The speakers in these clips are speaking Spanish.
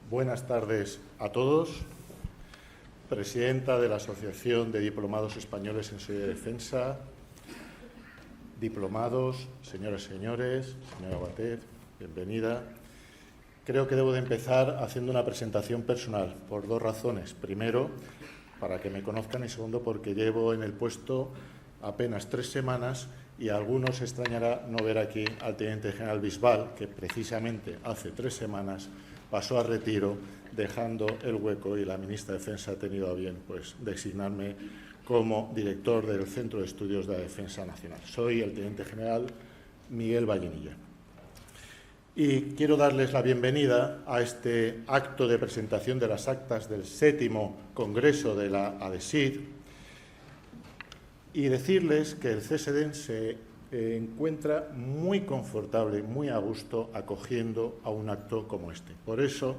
Buenas tardes a todos. Presidenta de la Asociación de Diplomados Españoles en Seguridad y Defensa, diplomados, señoras y señores, señora Batet, bienvenida. Creo que debo de empezar haciendo una presentación personal por dos razones. Primero, para que me conozcan, y segundo, porque llevo en el puesto apenas 3 semanas y a algunos extrañará no ver aquí al Teniente General Bisbal, que precisamente hace 3 semanas pasó a retiro, dejando el hueco, y la ministra de Defensa ha tenido a bien designarme como director del Centro de Estudios de la Defensa Nacional. Soy el Teniente General Miguel Vallenilla. Y quiero darles la bienvenida a este acto de presentación de las actas del 7º Congreso de la ADESID y decirles que el CSDEN se encuentra muy confortable, muy a gusto, acogiendo a un acto como este. Por eso,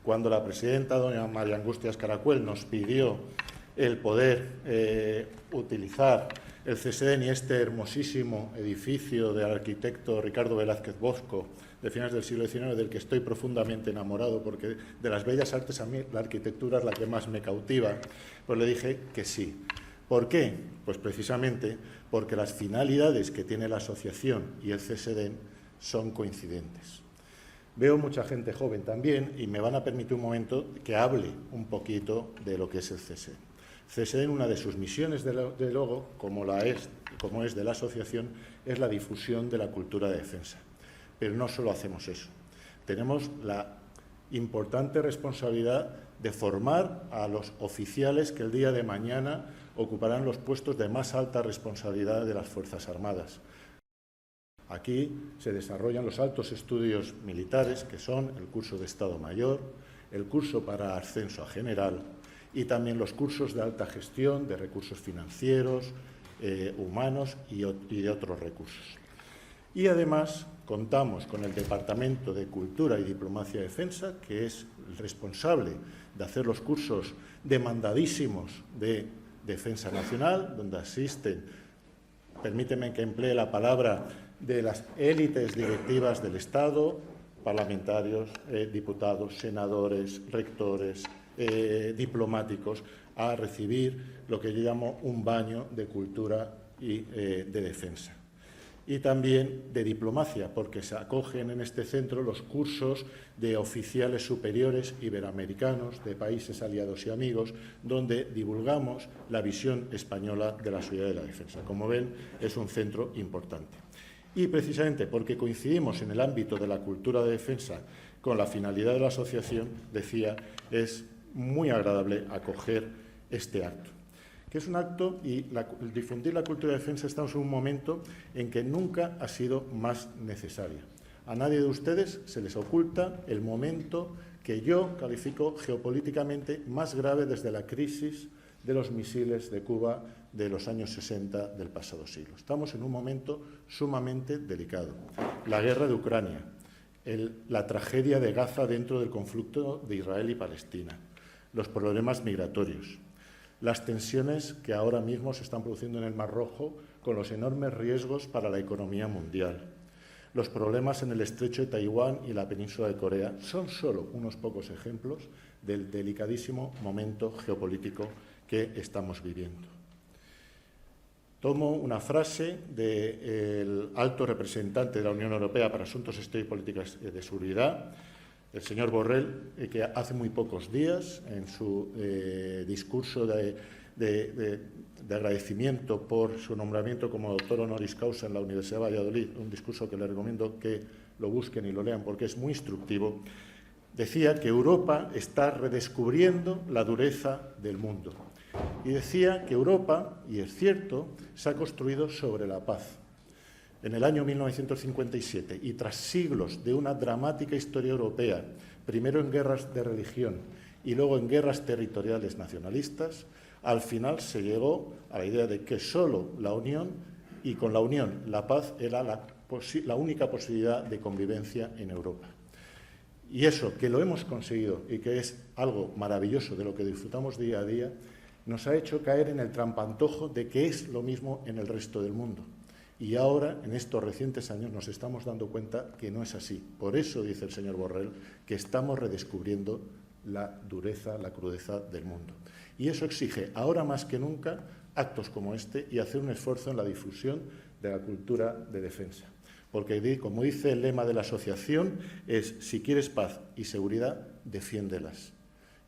cuando la presidenta, doña María Angustias Caracuel, nos pidió el poder utilizar el CSDEN y este hermosísimo edificio del arquitecto Ricardo Velázquez Bosco de finales del siglo XIX, del que estoy profundamente enamorado, porque de las bellas artes a mí la arquitectura es la que más me cautiva, pues le dije que sí. ¿Por qué? Pues precisamente porque las finalidades que tiene la asociación y el CSDEN son coincidentes. Veo mucha gente joven también y me van a permitir un momento que hable un poquito de lo que es el CSDEN. CSDEN, una de sus misiones de logo, como es de la asociación, es la difusión de la cultura de defensa. Pero no solo hacemos eso. Tenemos la importante responsabilidad de formar a los oficiales que el día de mañana ocuparán los puestos de más alta responsabilidad de las Fuerzas Armadas. Aquí se desarrollan los altos estudios militares, que son el curso de Estado Mayor, el curso para ascenso a general y también los cursos de alta gestión de recursos financieros, humanos y de otros recursos. Y además contamos con el Departamento de Cultura y Diplomacia de Defensa, que es el responsable de hacer los cursos demandadísimos de Defensa Nacional, donde asisten, permíteme que emplee la palabra, de las élites directivas del Estado, parlamentarios, diputados, senadores, rectores, diplomáticos, a recibir lo que yo llamo un baño de cultura y de defensa. Y también de diplomacia, porque se acogen en este centro los cursos de oficiales superiores iberoamericanos, de países aliados y amigos, donde divulgamos la visión española de la seguridad y la defensa. Como ven, es un centro importante. Y precisamente porque coincidimos en el ámbito de la cultura de defensa con la finalidad de la asociación, decía, es muy agradable acoger este acto. Que es un acto, y el difundir la cultura de defensa, estamos en un momento en que nunca ha sido más necesaria. A nadie de ustedes se les oculta el momento que yo califico geopolíticamente más grave desde la crisis de los misiles de Cuba de los años 60 del pasado siglo. Estamos en un momento sumamente delicado. La guerra de Ucrania, la tragedia de Gaza dentro del conflicto de Israel y Palestina, los problemas migratorios, las tensiones que ahora mismo se están produciendo en el Mar Rojo con los enormes riesgos para la economía mundial, los problemas en el estrecho de Taiwán y la península de Corea, son solo unos pocos ejemplos del delicadísimo momento geopolítico que estamos viviendo. Tomo una frase del alto representante de la Unión Europea para Asuntos Exteriores y Políticas de Seguridad, el señor Borrell, que hace muy pocos días, en su discurso de agradecimiento por su nombramiento como doctor honoris causa en la Universidad de Valladolid, un discurso que les recomiendo que lo busquen y lo lean porque es muy instructivo, decía que Europa está redescubriendo la dureza del mundo. Y decía que Europa, y es cierto, se ha construido sobre la paz. En el año 1957, y tras siglos de una dramática historia europea, primero en guerras de religión y luego en guerras territoriales nacionalistas, al final se llegó a la idea de que solo la unión, y con la unión la paz, era la única posibilidad de convivencia en Europa. Y eso, que lo hemos conseguido y que es algo maravilloso de lo que disfrutamos día a día, nos ha hecho caer en el trampantojo de que es lo mismo en el resto del mundo. Y ahora, en estos recientes años, nos estamos dando cuenta que no es así. Por eso dice el señor Borrell que estamos redescubriendo la dureza, la crudeza del mundo. Y eso exige, ahora más que nunca, actos como este y hacer un esfuerzo en la difusión de la cultura de defensa. Porque, como dice el lema de la asociación, es si quieres paz y seguridad, defiéndelas.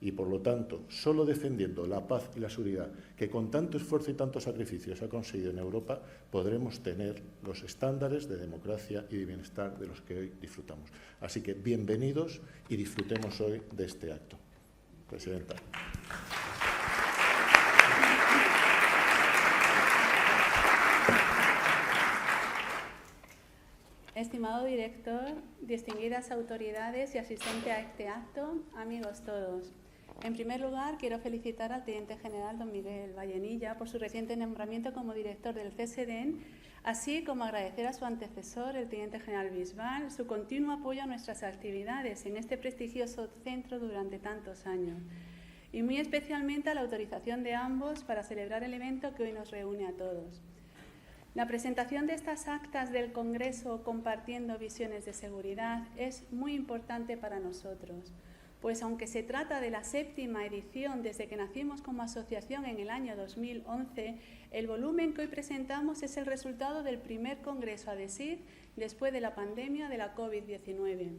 Y, por lo tanto, solo defendiendo la paz y la seguridad, que con tanto esfuerzo y tanto sacrificio se ha conseguido en Europa, podremos tener los estándares de democracia y de bienestar de los que hoy disfrutamos. Así que, bienvenidos y disfrutemos hoy de este acto. Presidenta. Estimado director, distinguidas autoridades y asistente a este acto, amigos todos. En primer lugar, quiero felicitar al Teniente General don Miguel Vallenilla por su reciente nombramiento como director del CSDEN, así como agradecer a su antecesor, el Teniente General Bisbal, su continuo apoyo a nuestras actividades en este prestigioso centro durante tantos años, y muy especialmente a la autorización de ambos para celebrar el evento que hoy nos reúne a todos. La presentación de estas actas del Congreso compartiendo visiones de seguridad es muy importante para nosotros, pues aunque se trata de la 7ª edición desde que nacimos como asociación en el año 2011, el volumen que hoy presentamos es el resultado del primer Congreso ADESID después de la pandemia de la COVID-19.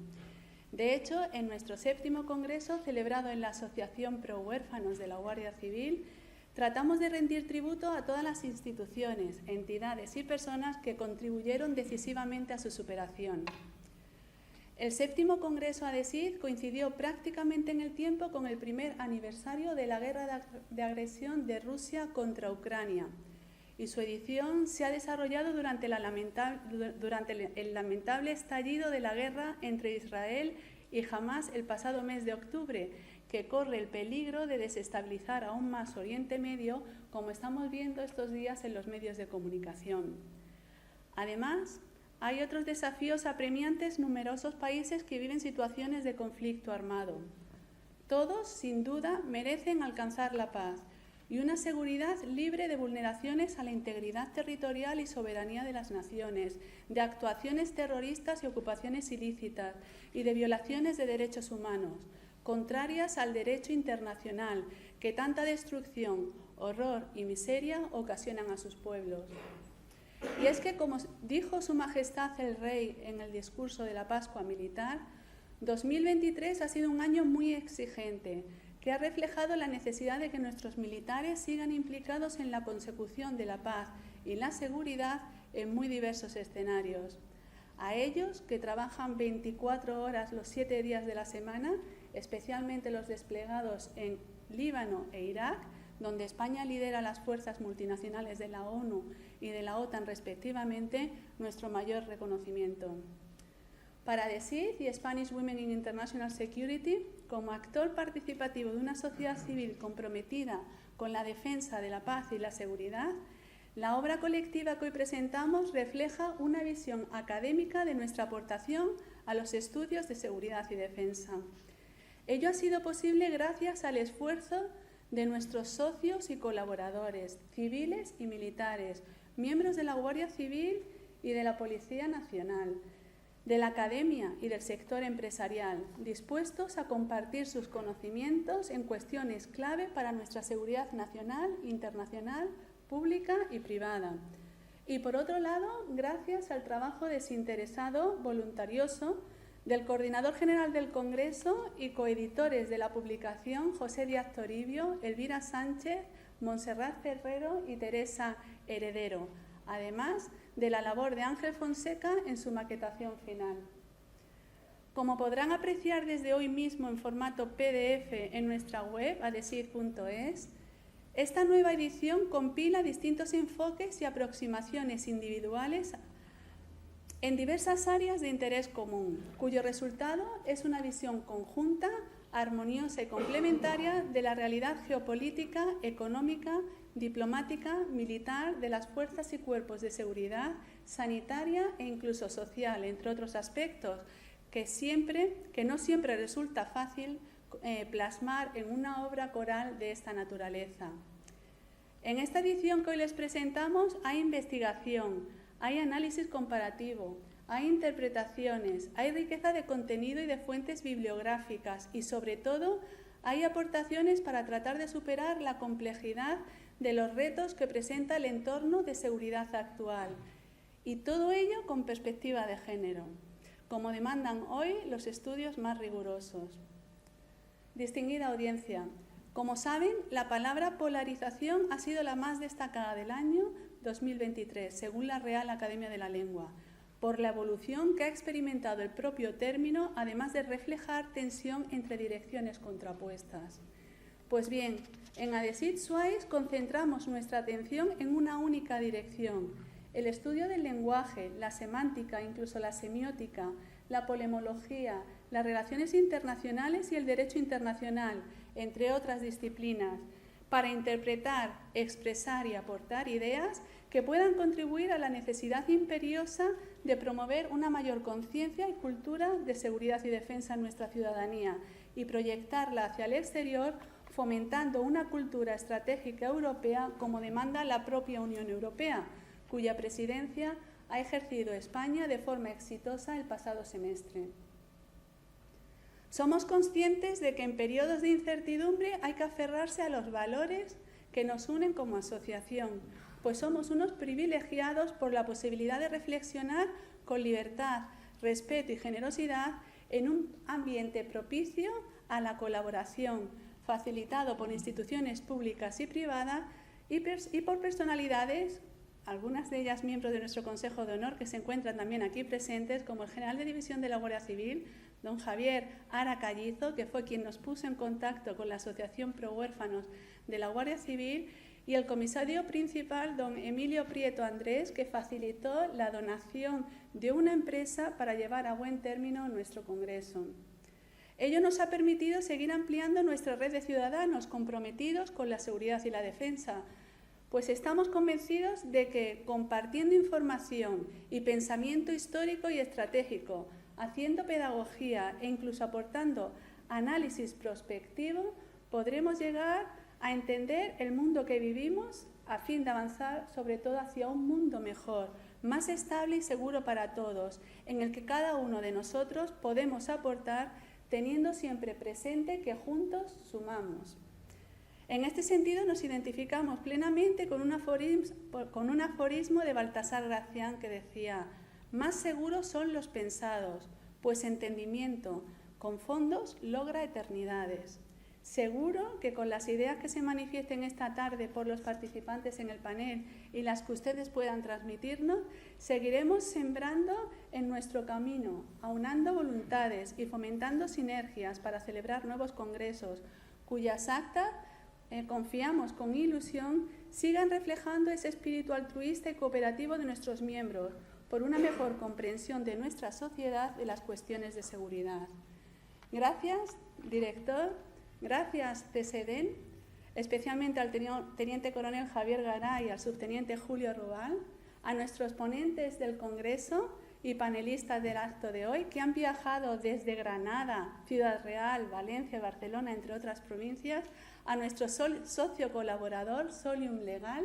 De hecho, en nuestro 7º Congreso, celebrado en la Asociación Pro Huérfanos de la Guardia Civil, tratamos de rendir tributo a todas las instituciones, entidades y personas que contribuyeron decisivamente a su superación. El 7º Congreso ADESID coincidió prácticamente en el tiempo con el primer aniversario de la guerra de agresión de Rusia contra Ucrania, y su edición se ha desarrollado durante el lamentable estallido de la guerra entre Israel y Hamás el pasado mes de octubre, que corre el peligro de desestabilizar aún más Oriente Medio, como estamos viendo estos días en los medios de comunicación. Además, hay otros desafíos apremiantes, numerosos países que viven situaciones de conflicto armado. Todos, sin duda, merecen alcanzar la paz y una seguridad libre de vulneraciones a la integridad territorial y soberanía de las naciones, de actuaciones terroristas y ocupaciones ilícitas y de violaciones de derechos humanos, contrarias al derecho internacional, que tanta destrucción, horror y miseria ocasionan a sus pueblos. Y es que, como dijo Su Majestad el Rey en el discurso de la Pascua Militar, 2023 ha sido un año muy exigente, que ha reflejado la necesidad de que nuestros militares sigan implicados en la consecución de la paz y la seguridad en muy diversos escenarios. A ellos, que trabajan 24 horas los 7 días de la semana, especialmente los desplegados en Líbano e Irak, donde España lidera las fuerzas multinacionales de la ONU y de la OTAN respectivamente, nuestro mayor reconocimiento. Para ADESID y Spanish Women in International Security, como actor participativo de una sociedad civil comprometida con la defensa de la paz y la seguridad, la obra colectiva que hoy presentamos refleja una visión académica de nuestra aportación a los estudios de seguridad y defensa. Ello ha sido posible gracias al esfuerzo de nuestros socios y colaboradores, civiles y militares, miembros de la Guardia Civil y de la Policía Nacional, de la academia y del sector empresarial, dispuestos a compartir sus conocimientos en cuestiones clave para nuestra seguridad nacional, internacional, pública y privada. Y por otro lado, gracias al trabajo desinteresado, voluntarioso, del Coordinador General del Congreso y coeditores de la publicación José Díaz Toribio, Elvira Sánchez, Montserrat Ferrero y Teresa Heredero, además de la labor de Ángel Fonseca en su maquetación final. Como podrán apreciar desde hoy mismo en formato PDF en nuestra web, adesid.es, esta nueva edición compila distintos enfoques y aproximaciones individuales en diversas áreas de interés común, cuyo resultado es una visión conjunta, armoniosa y complementaria de la realidad geopolítica, económica, diplomática, militar, de las fuerzas y cuerpos de seguridad, sanitaria e incluso social, entre otros aspectos, que no siempre resulta fácil plasmar en una obra coral de esta naturaleza. En esta edición que hoy les presentamos hay investigación, hay análisis comparativo, hay interpretaciones, hay riqueza de contenido y de fuentes bibliográficas y, sobre todo, hay aportaciones para tratar de superar la complejidad de los retos que presenta el entorno de seguridad actual. Y todo ello con perspectiva de género, como demandan hoy los estudios más rigurosos. Distinguida audiencia, como saben, la palabra polarización ha sido la más destacada del año 2023, según la Real Academia de la Lengua, por la evolución que ha experimentado el propio término, además de reflejar tensión entre direcciones contrapuestas. Pues bien, en ADESIT SUAIS concentramos nuestra atención en una única dirección: el estudio del lenguaje, la semántica, incluso la semiótica, la polemología, las relaciones internacionales y el derecho internacional, entre otras disciplinas, para interpretar, expresar y aportar ideas que puedan contribuir a la necesidad imperiosa de promover una mayor conciencia y cultura de seguridad y defensa en nuestra ciudadanía y proyectarla hacia el exterior, fomentando una cultura estratégica europea como demanda la propia Unión Europea, cuya presidencia ha ejercido España de forma exitosa el pasado semestre. Somos conscientes de que en periodos de incertidumbre hay que aferrarse a los valores que nos unen como asociación, pues somos unos privilegiados por la posibilidad de reflexionar con libertad, respeto y generosidad en un ambiente propicio a la colaboración, facilitado por instituciones públicas y privadas y por personalidades, algunas de ellas miembros de nuestro Consejo de Honor, que se encuentran también aquí presentes, como el General de División de la Guardia Civil, don Javier Ara Callizo, que fue quien nos puso en contacto con la Asociación Pro Huérfanos de la Guardia Civil, y el comisario principal, don Emilio Prieto Andrés, que facilitó la donación de una empresa para llevar a buen término nuestro congreso. Ello nos ha permitido seguir ampliando nuestra red de ciudadanos comprometidos con la seguridad y la defensa, pues estamos convencidos de que compartiendo información y pensamiento histórico y estratégico, haciendo pedagogía e incluso aportando análisis prospectivo, podremos llegar a entender el mundo que vivimos a fin de avanzar sobre todo hacia un mundo mejor, más estable y seguro para todos, en el que cada uno de nosotros podemos aportar teniendo siempre presente que juntos sumamos. En este sentido nos identificamos plenamente con un aforismo de Baltasar Gracián que decía: más seguros son los pensados, pues entendimiento con fondos logra eternidades. Seguro que con las ideas que se manifiesten esta tarde por los participantes en el panel y las que ustedes puedan transmitirnos, seguiremos sembrando en nuestro camino, aunando voluntades y fomentando sinergias para celebrar nuevos congresos, cuyas actas, confiamos con ilusión, sigan reflejando ese espíritu altruista y cooperativo de nuestros miembros por una mejor comprensión de nuestra sociedad de las cuestiones de seguridad. Gracias, director. Gracias, CSEDEN, especialmente al Teniente Coronel Javier Garay y al Subteniente Julio Rubal, a nuestros ponentes del Congreso y panelistas del acto de hoy, que han viajado desde Granada, Ciudad Real, Valencia y Barcelona, entre otras provincias, a nuestro socio colaborador, Solium Legal,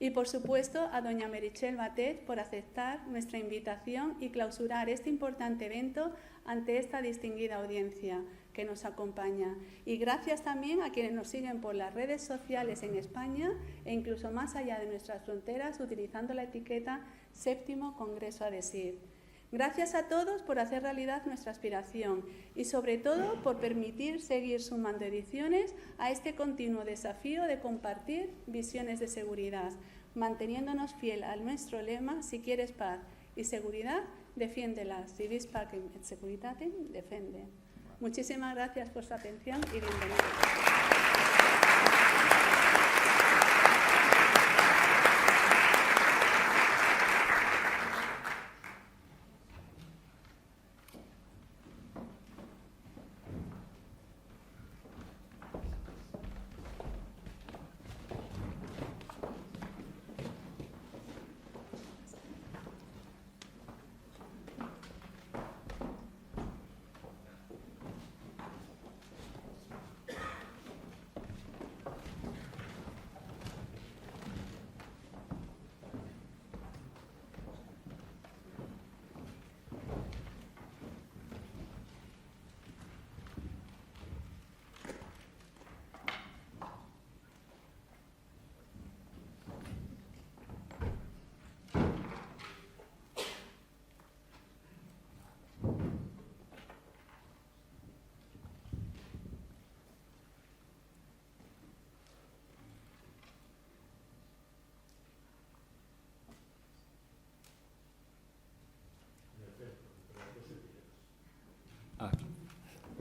y por supuesto a doña Meritxell Batet por aceptar nuestra invitación y clausurar este importante evento ante esta distinguida audiencia que nos acompaña. Y gracias también a quienes nos siguen por las redes sociales en España e incluso más allá de nuestras fronteras utilizando la etiqueta Séptimo Congreso ADESIT. Gracias a todos por hacer realidad nuestra aspiración y sobre todo por permitir seguir sumando ediciones a este continuo desafío de compartir visiones de seguridad, manteniéndonos fiel a nuestro lema: si quieres paz y seguridad, defiéndela. Si vis pacem et securitatem, defende. Muchísimas gracias por su atención y bienvenidos.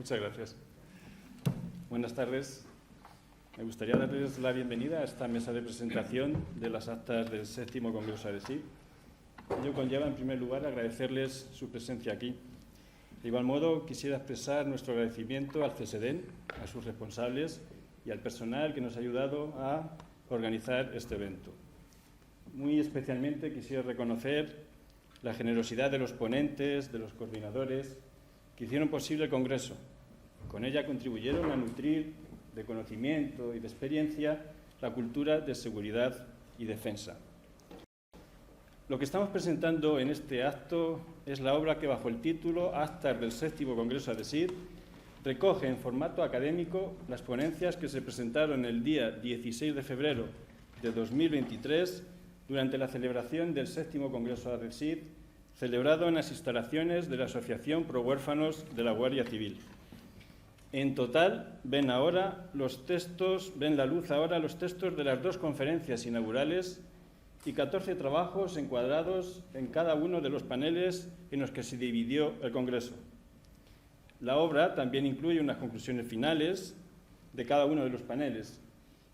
Muchas gracias. Buenas tardes. Me gustaría darles la bienvenida a esta mesa de presentación de las actas del 7º Congreso ADESID. Ello conlleva, en primer lugar, agradecerles su presencia aquí. De igual modo, quisiera expresar nuestro agradecimiento al CSEDEN, a sus responsables y al personal que nos ha ayudado a organizar este evento. Muy especialmente quisiera reconocer la generosidad de los ponentes, de los coordinadores, que hicieron posible el Congreso. Con ella contribuyeron a nutrir de conocimiento y de experiencia la cultura de seguridad y defensa. Lo que estamos presentando en este acto es la obra que, bajo el título Actas del 7º Congreso ADESID, recoge en formato académico las ponencias que se presentaron el día 16 de febrero de 2023 durante la celebración del 7º Congreso ADESID, celebrado en las instalaciones de la Asociación Pro Huérfanos de la Guardia Civil. En total, ven la luz ahora los textos de las 2 conferencias inaugurales y 14 trabajos encuadrados en cada uno de los paneles en los que se dividió el Congreso. La obra también incluye unas conclusiones finales de cada uno de los paneles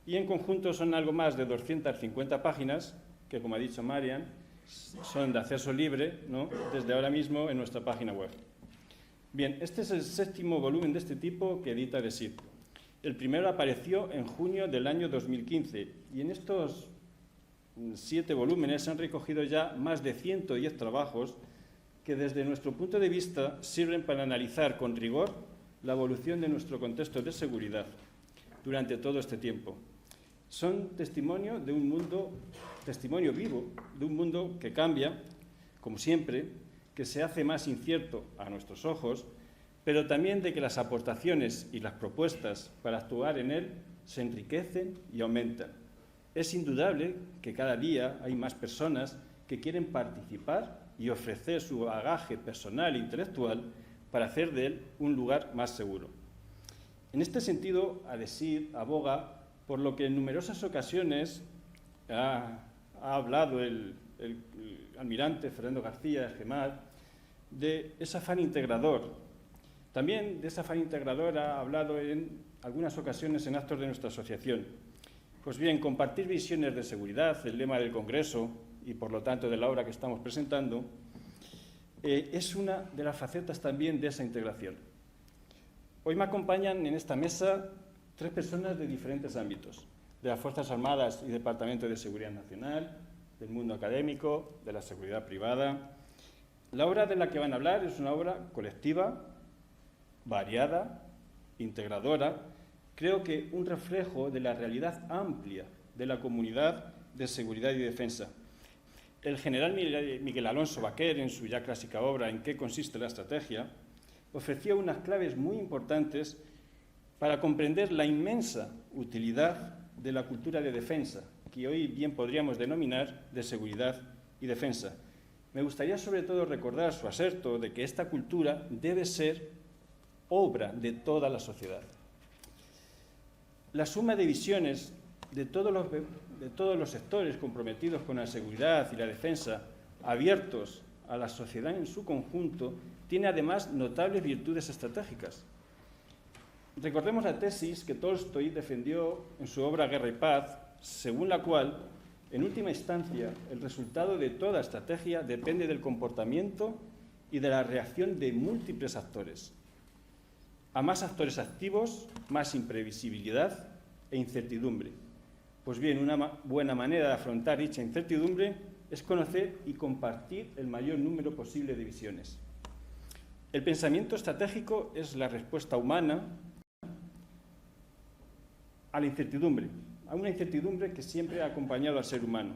y en conjunto son algo más de 250 páginas que, como ha dicho Marian, son de acceso libre, ¿no?, desde ahora mismo en nuestra página web. Bien, este es el 7º volumen de este tipo que edita ADESID. El primero apareció en junio del año 2015 y en estos 7 volúmenes se han recogido ya más de 110 trabajos que desde nuestro punto de vista sirven para analizar con rigor la evolución de nuestro contexto de seguridad durante todo este tiempo. Son testimonio vivo de un mundo que cambia, como siempre, que se hace más incierto a nuestros ojos, pero también de que las aportaciones y las propuestas para actuar en él se enriquecen y aumentan. Es indudable que cada día hay más personas que quieren participar y ofrecer su bagaje personal e intelectual para hacer de él un lugar más seguro. En este sentido, ADESID aboga por lo que en numerosas ocasiones ha hablado el almirante Fernando García Gemal, de ese afán integrador. También de ese afán integrador ha hablado en algunas ocasiones en actos de nuestra asociación. Pues bien, compartir visiones de seguridad, el lema del Congreso y por lo tanto de la obra que estamos presentando, es una de las facetas también de esa integración. Hoy me acompañan en esta mesa 3 personas de diferentes ámbitos, de las Fuerzas Armadas y Departamento de Seguridad Nacional, del mundo académico, de la seguridad privada. La obra de la que van a hablar es una obra colectiva, variada, integradora, creo que un reflejo de la realidad amplia de la comunidad de seguridad y defensa. El general Miguel Alonso Baquer, en su ya clásica obra ¿En qué consiste la estrategia?, ofreció unas claves muy importantes para comprender la inmensa utilidad de la cultura de defensa, que hoy bien podríamos denominar de seguridad y defensa. Me gustaría sobre todo recordar su aserto de que esta cultura debe ser obra de toda la sociedad. La suma de visiones de todos los sectores comprometidos con la seguridad y la defensa, abiertos a la sociedad en su conjunto, tiene además notables virtudes estratégicas. Recordemos la tesis que Tolstoy defendió en su obra Guerra y Paz, según la cual, en última instancia, el resultado de toda estrategia depende del comportamiento y de la reacción de múltiples actores. A más actores activos, más imprevisibilidad e incertidumbre. Pues bien, una buena manera de afrontar dicha incertidumbre es conocer y compartir el mayor número posible de visiones. El pensamiento estratégico es la respuesta humana a la incertidumbre, a una incertidumbre que siempre ha acompañado al ser humano.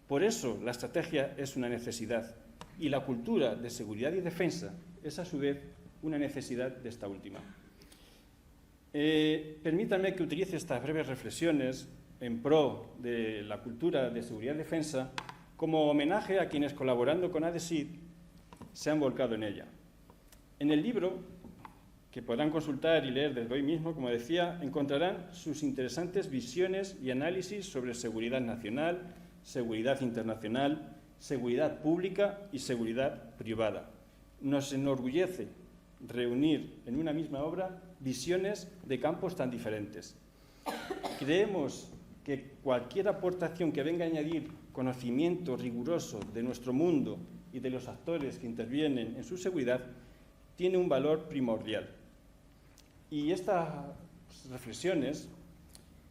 Por eso la estrategia es una necesidad y la cultura de seguridad y defensa es a su vez una necesidad de esta última. Permítanme que utilice estas breves reflexiones en pro de la cultura de seguridad y defensa como homenaje a quienes, colaborando con ADESID, se han volcado en ella. En el libro, que podrán consultar y leer desde hoy mismo, como decía, encontrarán sus interesantes visiones y análisis sobre seguridad nacional, seguridad internacional, seguridad pública y seguridad privada. Nos enorgullece reunir en una misma obra visiones de campos tan diferentes. Creemos que cualquier aportación que venga a añadir conocimiento riguroso de nuestro mundo y de los actores que intervienen en su seguridad tiene un valor primordial. Y estas reflexiones,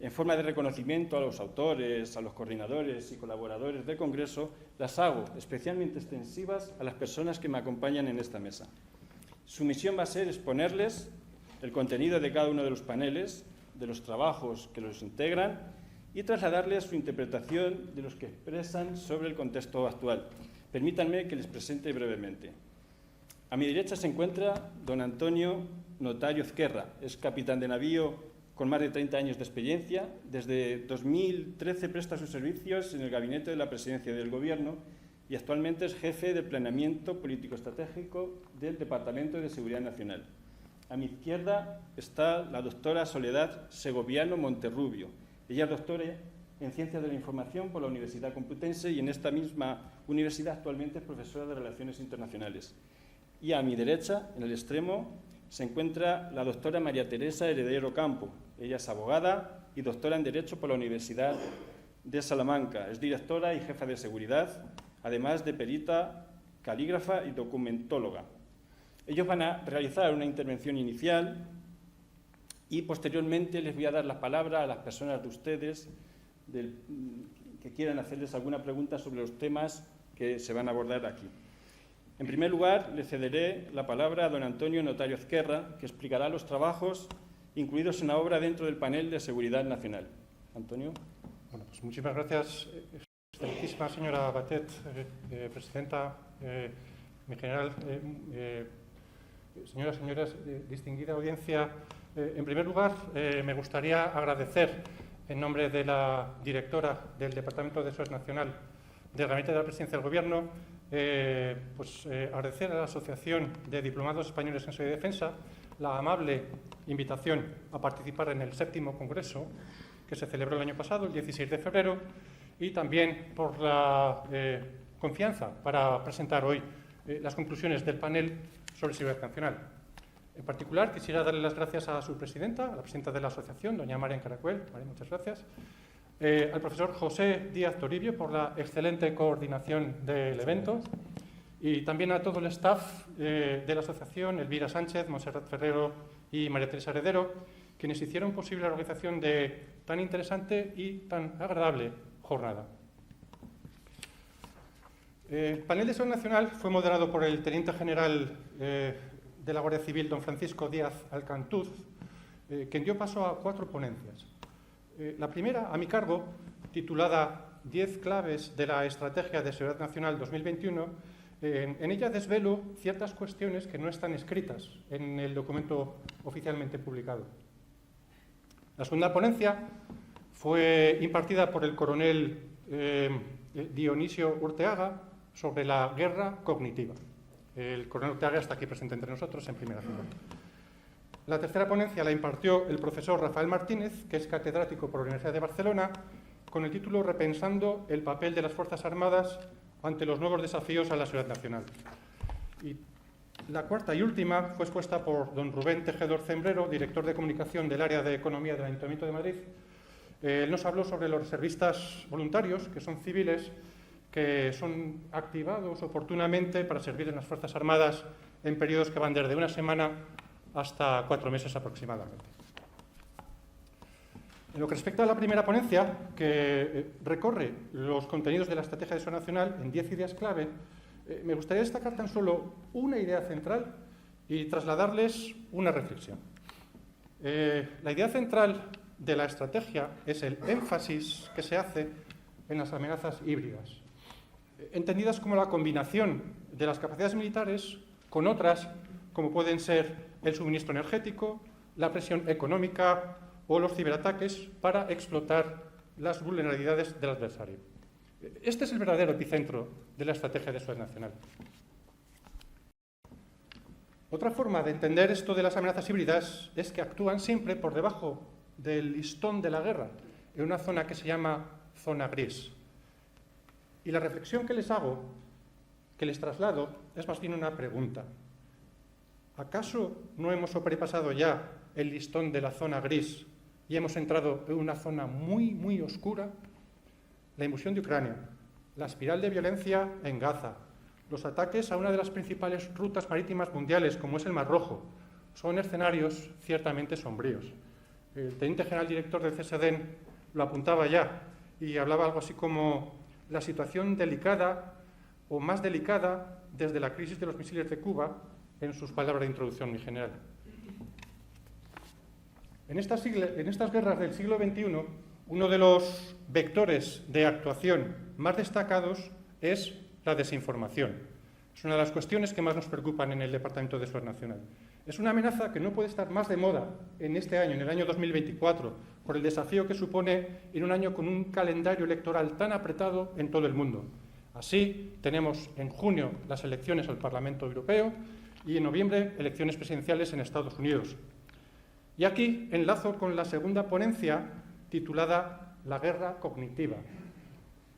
en forma de reconocimiento a los autores, a los coordinadores y colaboradores del Congreso, las hago especialmente extensivas a las personas que me acompañan en esta mesa. Su misión va a ser exponerles el contenido de cada uno de los paneles, de los trabajos que los integran y trasladarles su interpretación de los que expresan sobre el contexto actual. Permítanme que les presente brevemente. A mi derecha se encuentra don Antonio Notario Ezquerra, es capitán de navío con más de 30 años de experiencia. Desde 2013 presta sus servicios en el gabinete de la Presidencia del Gobierno y actualmente es jefe de planeamiento político-estratégico del Departamento de Seguridad Nacional. A mi izquierda está la doctora Soledad Segoviano Monterrubio. Ella es doctora en Ciencias de la Información por la Universidad Complutense y en esta misma universidad actualmente es profesora de Relaciones Internacionales. Y a mi derecha, en el extremo, se encuentra la doctora María Teresa Heredero Campo. Ella es abogada y doctora en Derecho por la Universidad de Salamanca. Es directora y jefa de seguridad, además de perita, calígrafa y documentóloga. Ellos van a realizar una intervención inicial y posteriormente les voy a dar la palabra a las personas de ustedes que quieran hacerles alguna pregunta sobre los temas que se van a abordar aquí. En primer lugar, le cederé la palabra a don Antonio Notario Ezquerra, que explicará los trabajos incluidos en la obra dentro del panel de Seguridad Nacional. Antonio. Bueno, pues muchísimas gracias, excelentísima señora Batet, presidenta, mi general, señoras y señores, distinguida audiencia. En primer lugar, me gustaría agradecer en nombre de la directora del Departamento de Seguridad Nacional del Gabinete de la Presidencia del Gobierno, agradecer a la Asociación de Diplomados Españoles en Seguridad y Defensa la amable invitación a participar en el 7º Congreso que se celebró el año pasado, el 16 de febrero, y también por la confianza para presentar hoy las conclusiones del panel sobre seguridad nacional. En particular, quisiera darle las gracias a su presidenta, a la presidenta de la asociación, doña Marian Caracuel. María, muchas gracias. Al profesor José Díaz Toribio por la excelente coordinación del evento y también a todo el staff de la asociación, Elvira Sánchez, Montserrat Ferrero y María Teresa Heredero, quienes hicieron posible la organización de tan interesante y tan agradable jornada. El panel de seguridad nacional fue moderado por el teniente general de la Guardia Civil, don Francisco Díaz Alcantuz, quien dio paso a 4 ponencias. La primera, a mi cargo, titulada 10 claves de la Estrategia de Seguridad Nacional 2021, en ella desvelo ciertas cuestiones que no están escritas en el documento oficialmente publicado. La segunda ponencia fue impartida por el coronel Dionisio Urteaga sobre la guerra cognitiva. El coronel Urteaga está aquí presente entre nosotros en primera fila. La tercera ponencia la impartió el profesor Rafael Martínez, que es catedrático por la Universidad de Barcelona, con el título Repensando el papel de las Fuerzas Armadas ante los nuevos desafíos a la seguridad nacional. Y la cuarta y última fue expuesta por don Rubén Tejedor Zembrero, director de comunicación del área de Economía del Ayuntamiento de Madrid. Él nos habló sobre los reservistas voluntarios, que son civiles, que son activados oportunamente para servir en las Fuerzas Armadas en periodos que van desde una semana hasta 4 meses aproximadamente. En lo que respecta a la primera ponencia, que recorre los contenidos de la Estrategia de Seguridad Nacional en 10 ideas clave, me gustaría destacar tan solo una idea central y trasladarles una reflexión. La idea central de la estrategia es el énfasis que se hace en las amenazas híbridas, entendidas como la combinación de las capacidades militares con otras, como pueden ser el suministro energético, la presión económica o los ciberataques para explotar las vulnerabilidades del adversario. Este es el verdadero epicentro de la estrategia de seguridad nacional. Otra forma de entender esto de las amenazas híbridas es que actúan siempre por debajo del listón de la guerra, en una zona que se llama zona gris. Y la reflexión que les hago, que les traslado, es más bien una pregunta. ¿Acaso no hemos sobrepasado ya el listón de la zona gris y hemos entrado en una zona muy, muy oscura? La invasión de Ucrania, la espiral de violencia en Gaza, los ataques a una de las principales rutas marítimas mundiales, como es el Mar Rojo, son escenarios ciertamente sombríos. El teniente general director del CSDEN lo apuntaba ya y hablaba algo así como la situación delicada o más delicada desde la crisis de los misiles de Cuba, en sus palabras de introducción, mi general. En estas guerras del siglo XXI, uno de los vectores de actuación más destacados es la desinformación. Es una de las cuestiones que más nos preocupan en el Departamento de Seguridad Nacional. Es una amenaza que no puede estar más de moda en este año, en el año 2024, por el desafío que supone en un año con un calendario electoral tan apretado en todo el mundo. Así, tenemos en junio las elecciones al Parlamento Europeo y en noviembre elecciones presidenciales en Estados Unidos. Y aquí enlazo con la segunda ponencia titulada La guerra cognitiva,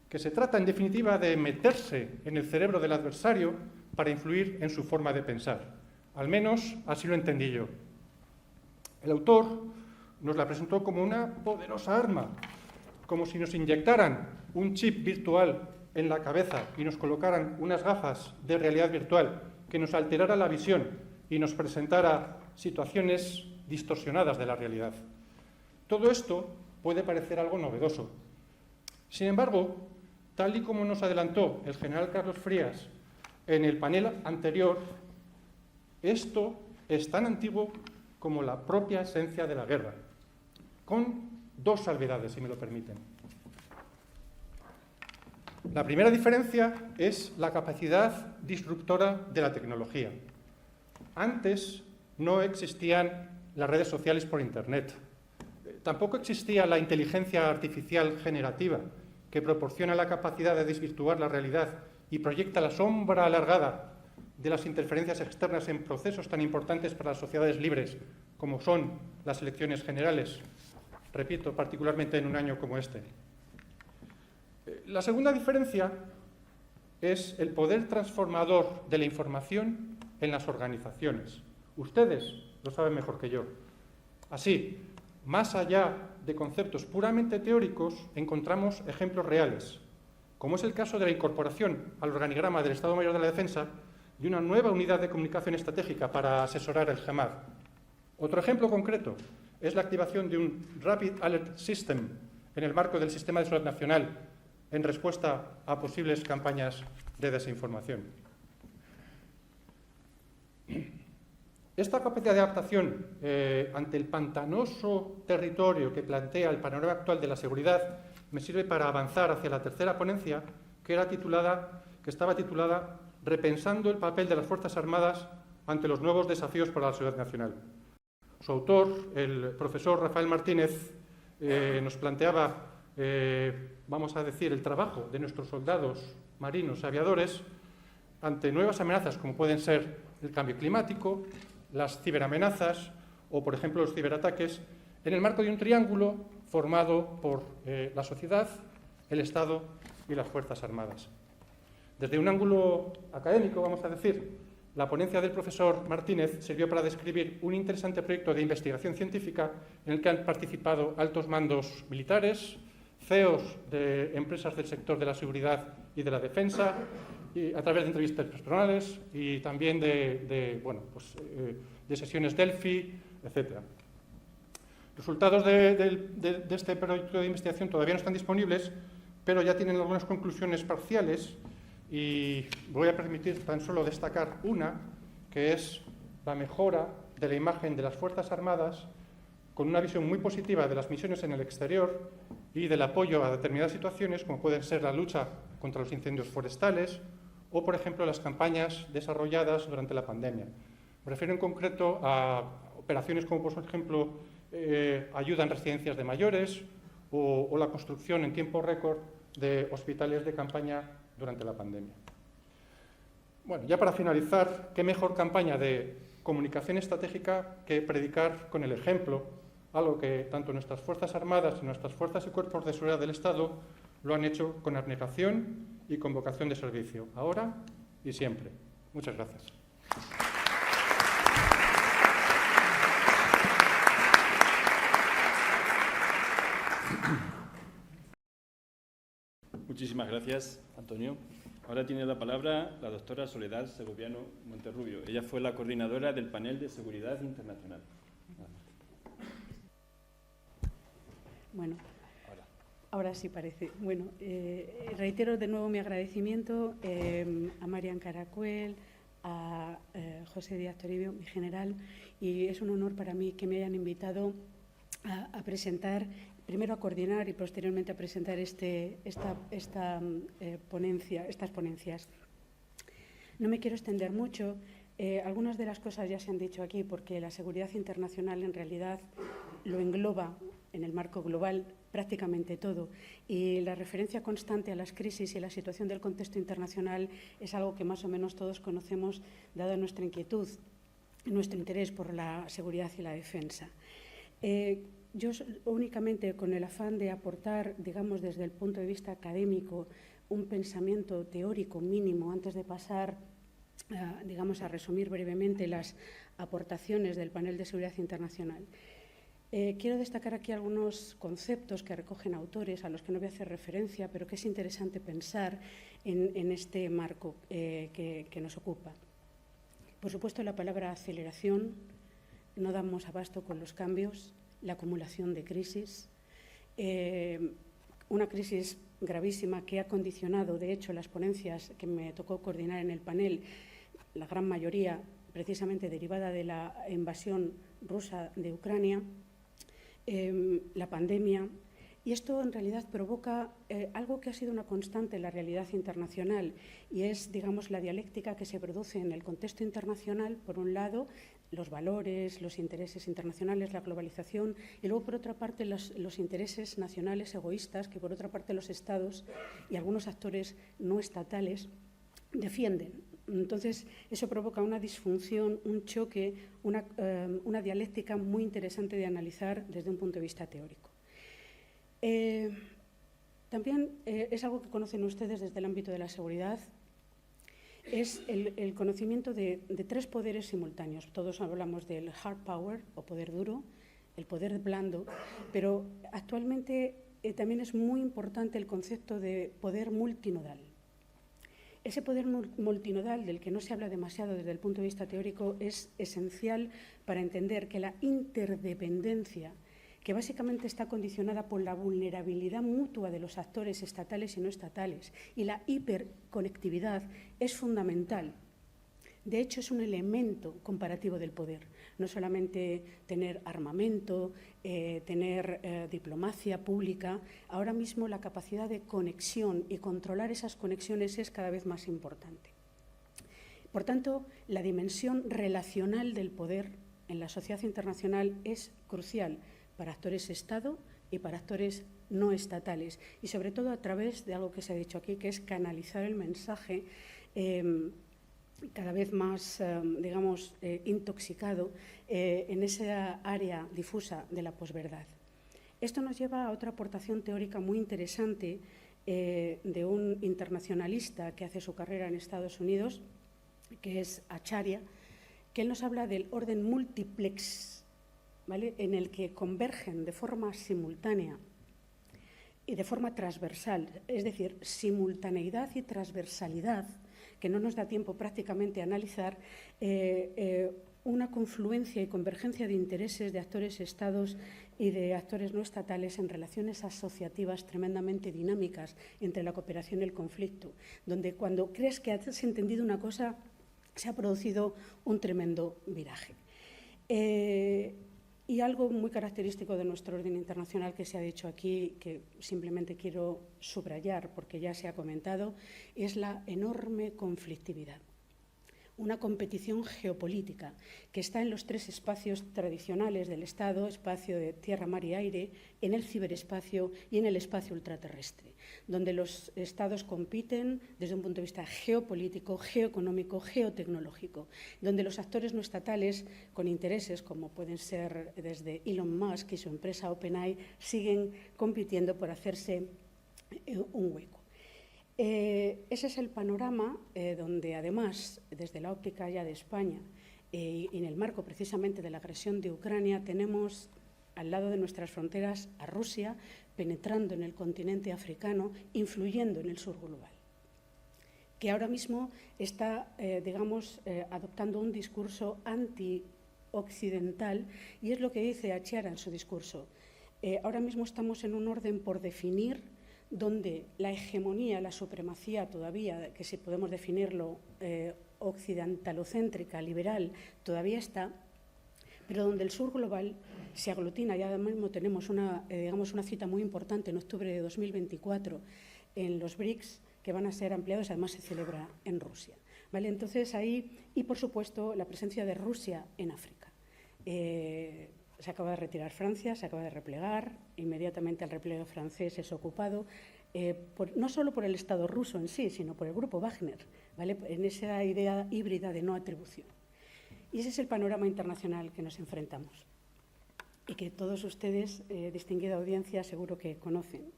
que se trata en definitiva de meterse en el cerebro del adversario para influir en su forma de pensar. Al menos así lo entendí yo. El autor nos la presentó como una poderosa arma, como si nos inyectaran un chip virtual en la cabeza y nos colocaran unas gafas de realidad virtual que nos alterara la visión y nos presentara situaciones distorsionadas de la realidad. Todo esto puede parecer algo novedoso. Sin embargo, tal y como nos adelantó el general Carlos Frías en el panel anterior, esto es tan antiguo como la propia esencia de la guerra, con dos salvedades, si me lo permiten. La primera diferencia es la capacidad disruptora de la tecnología. Antes no existían las redes sociales por Internet. Tampoco existía la inteligencia artificial generativa, que proporciona la capacidad de desvirtuar la realidad y proyecta la sombra alargada de las interferencias externas en procesos tan importantes para las sociedades libres como son las elecciones generales, repito, particularmente en un año como este. La segunda diferencia es el poder transformador de la información en las organizaciones. Ustedes lo saben mejor que yo. Así, más allá de conceptos puramente teóricos, encontramos ejemplos reales, como es el caso de la incorporación al organigrama del Estado Mayor de la Defensa de una nueva unidad de comunicación estratégica para asesorar el GEMAD. Otro ejemplo concreto es la activación de un Rapid Alert System en el marco del Sistema de Seguridad Nacional en respuesta a posibles campañas de desinformación. Esta capacidad de adaptación ante el pantanoso territorio que plantea el panorama actual de la seguridad me sirve para avanzar hacia la tercera ponencia, que estaba titulada Repensando el papel de las Fuerzas Armadas ante los nuevos desafíos para la seguridad nacional. Su autor, el profesor Rafael Martínez, nos planteaba, vamos a decir, el trabajo de nuestros soldados, marinos y aviadores ante nuevas amenazas como pueden ser el cambio climático, las ciberamenazas o, por ejemplo, los ciberataques, en el marco de un triángulo formado por la sociedad, el Estado y las Fuerzas Armadas. Desde un ángulo académico, vamos a decir, la ponencia del profesor Martínez sirvió para describir un interesante proyecto de investigación científica en el que han participado altos mandos militares, CEOs de empresas del sector de la seguridad y de la defensa, y a través de entrevistas personales y también de sesiones Delphi, etc. Resultados de este proyecto de investigación todavía no están disponibles, pero ya tienen algunas conclusiones parciales y voy a permitir tan solo destacar una, que es la mejora de la imagen de las Fuerzas Armadas con una visión muy positiva de las misiones en el exterior y del apoyo a determinadas situaciones, como pueden ser la lucha contra los incendios forestales o, por ejemplo, las campañas desarrolladas durante la pandemia. Me refiero en concreto a operaciones como, por ejemplo, ayuda en residencias de mayores o la construcción en tiempo récord de hospitales de campaña durante la pandemia. Bueno, ya para finalizar, ¿qué mejor campaña de comunicación estratégica que predicar con el ejemplo? Algo que tanto nuestras Fuerzas Armadas y nuestras fuerzas y cuerpos de seguridad del Estado lo han hecho con abnegación y con vocación de servicio, ahora y siempre. Muchas gracias. Muchísimas gracias, Antonio. Ahora tiene la palabra la doctora Soledad Segoviano Monterrubio. Ella fue la coordinadora del panel de seguridad internacional. Bueno, ahora sí parece. Bueno, reitero de nuevo mi agradecimiento a Marian Caracuel, a José Díaz Toribio, mi general, y es un honor para mí que me hayan invitado a presentar, primero a coordinar y posteriormente a presentar estas ponencias. No me quiero extender mucho. Algunas de las cosas ya se han dicho aquí porque la seguridad internacional en realidad lo engloba en el marco global prácticamente todo, y la referencia constante a las crisis y la situación del contexto internacional es algo que más o menos todos conocemos, dada nuestra inquietud, nuestro interés por la seguridad y la defensa. Yo únicamente con el afán de aportar, digamos, desde el punto de vista académico, un pensamiento teórico mínimo antes de pasar, digamos, a resumir brevemente las aportaciones del panel de seguridad internacional. Quiero destacar aquí algunos conceptos que recogen autores a los que no voy a hacer referencia, pero que es interesante pensar en este marco que nos ocupa. Por supuesto, la palabra aceleración, no damos abasto con los cambios, la acumulación de crisis, una crisis gravísima que ha condicionado, de hecho, las ponencias que me tocó coordinar en el panel, la gran mayoría precisamente derivada de la invasión rusa de Ucrania, la pandemia, y esto en realidad provoca algo que ha sido una constante en la realidad internacional, y es, digamos, la dialéctica que se produce en el contexto internacional, por un lado, los valores, los intereses internacionales, la globalización, y luego, por otra parte, los intereses nacionales egoístas que, por otra parte, los Estados y algunos actores no estatales defienden. Entonces, eso provoca una disfunción, un choque, una dialéctica muy interesante de analizar desde un punto de vista teórico. También es algo que conocen ustedes desde el ámbito de la seguridad, es el conocimiento de tres poderes simultáneos. Todos hablamos del hard power o poder duro, el poder blando, pero actualmente también es muy importante el concepto de poder multinodal. Ese poder multinodal, del que no se habla demasiado desde el punto de vista teórico, es esencial para entender que la interdependencia, que básicamente está condicionada por la vulnerabilidad mutua de los actores estatales y no estatales, y la hiperconectividad, es fundamental. De hecho, es un elemento comparativo del poder. No solamente tener armamento, tener diplomacia pública, ahora mismo la capacidad de conexión y controlar esas conexiones es cada vez más importante. Por tanto, la dimensión relacional del poder en la sociedad internacional es crucial para actores Estado y para actores no estatales, y sobre todo a través de algo que se ha dicho aquí, que es canalizar el mensaje cada vez más, digamos, intoxicado en esa área difusa de la posverdad. Esto nos lleva a otra aportación teórica muy interesante de un internacionalista que hace su carrera en Estados Unidos, que es Acharya, que él nos habla del orden multiplex, ¿vale?, en el que convergen de forma simultánea y de forma transversal, es decir, simultaneidad y transversalidad, que no nos da tiempo prácticamente a analizar, una confluencia y convergencia de intereses de actores estados y de actores no estatales en relaciones asociativas tremendamente dinámicas entre la cooperación y el conflicto, donde cuando crees que has entendido una cosa, se ha producido un tremendo viraje. Y algo muy característico de nuestro orden internacional que se ha dicho aquí, que simplemente quiero subrayar porque ya se ha comentado, es la enorme conflictividad. Una competición geopolítica que está en los tres espacios tradicionales del Estado, espacio de tierra, mar y aire, en el ciberespacio y en el espacio ultraterrestre, donde los Estados compiten desde un punto de vista geopolítico, geoeconómico, geotecnológico, donde los actores no estatales con intereses como pueden ser desde Elon Musk y su empresa OpenAI siguen compitiendo por hacerse un hueco. Ese es el panorama donde, además, desde la óptica ya de España y en el marco precisamente de la agresión de Ucrania, tenemos al lado de nuestras fronteras a Rusia, penetrando en el continente africano, influyendo en el sur global, que ahora mismo está, adoptando un discurso anti-occidental, y es lo que dice Achiara en su discurso. Ahora mismo estamos en un orden por definir donde la hegemonía, la supremacía todavía, que si podemos definirlo occidentalocéntrica, liberal, todavía está, pero donde el sur global se aglutina. Y ahora mismo tenemos una cita muy importante en octubre de 2024 en los BRICS, que van a ser ampliados, además se celebra en Rusia. ¿Vale? Entonces ahí, y por supuesto la presencia de Rusia en África. Se acaba de retirar Francia, se acaba de replegar, inmediatamente el repliegue francés es ocupado, no solo por el Estado ruso en sí, sino por el grupo Wagner, ¿vale? En esa idea híbrida de no atribución. Y ese es el panorama internacional que nos enfrentamos y que todos ustedes, distinguida audiencia, seguro que conocen.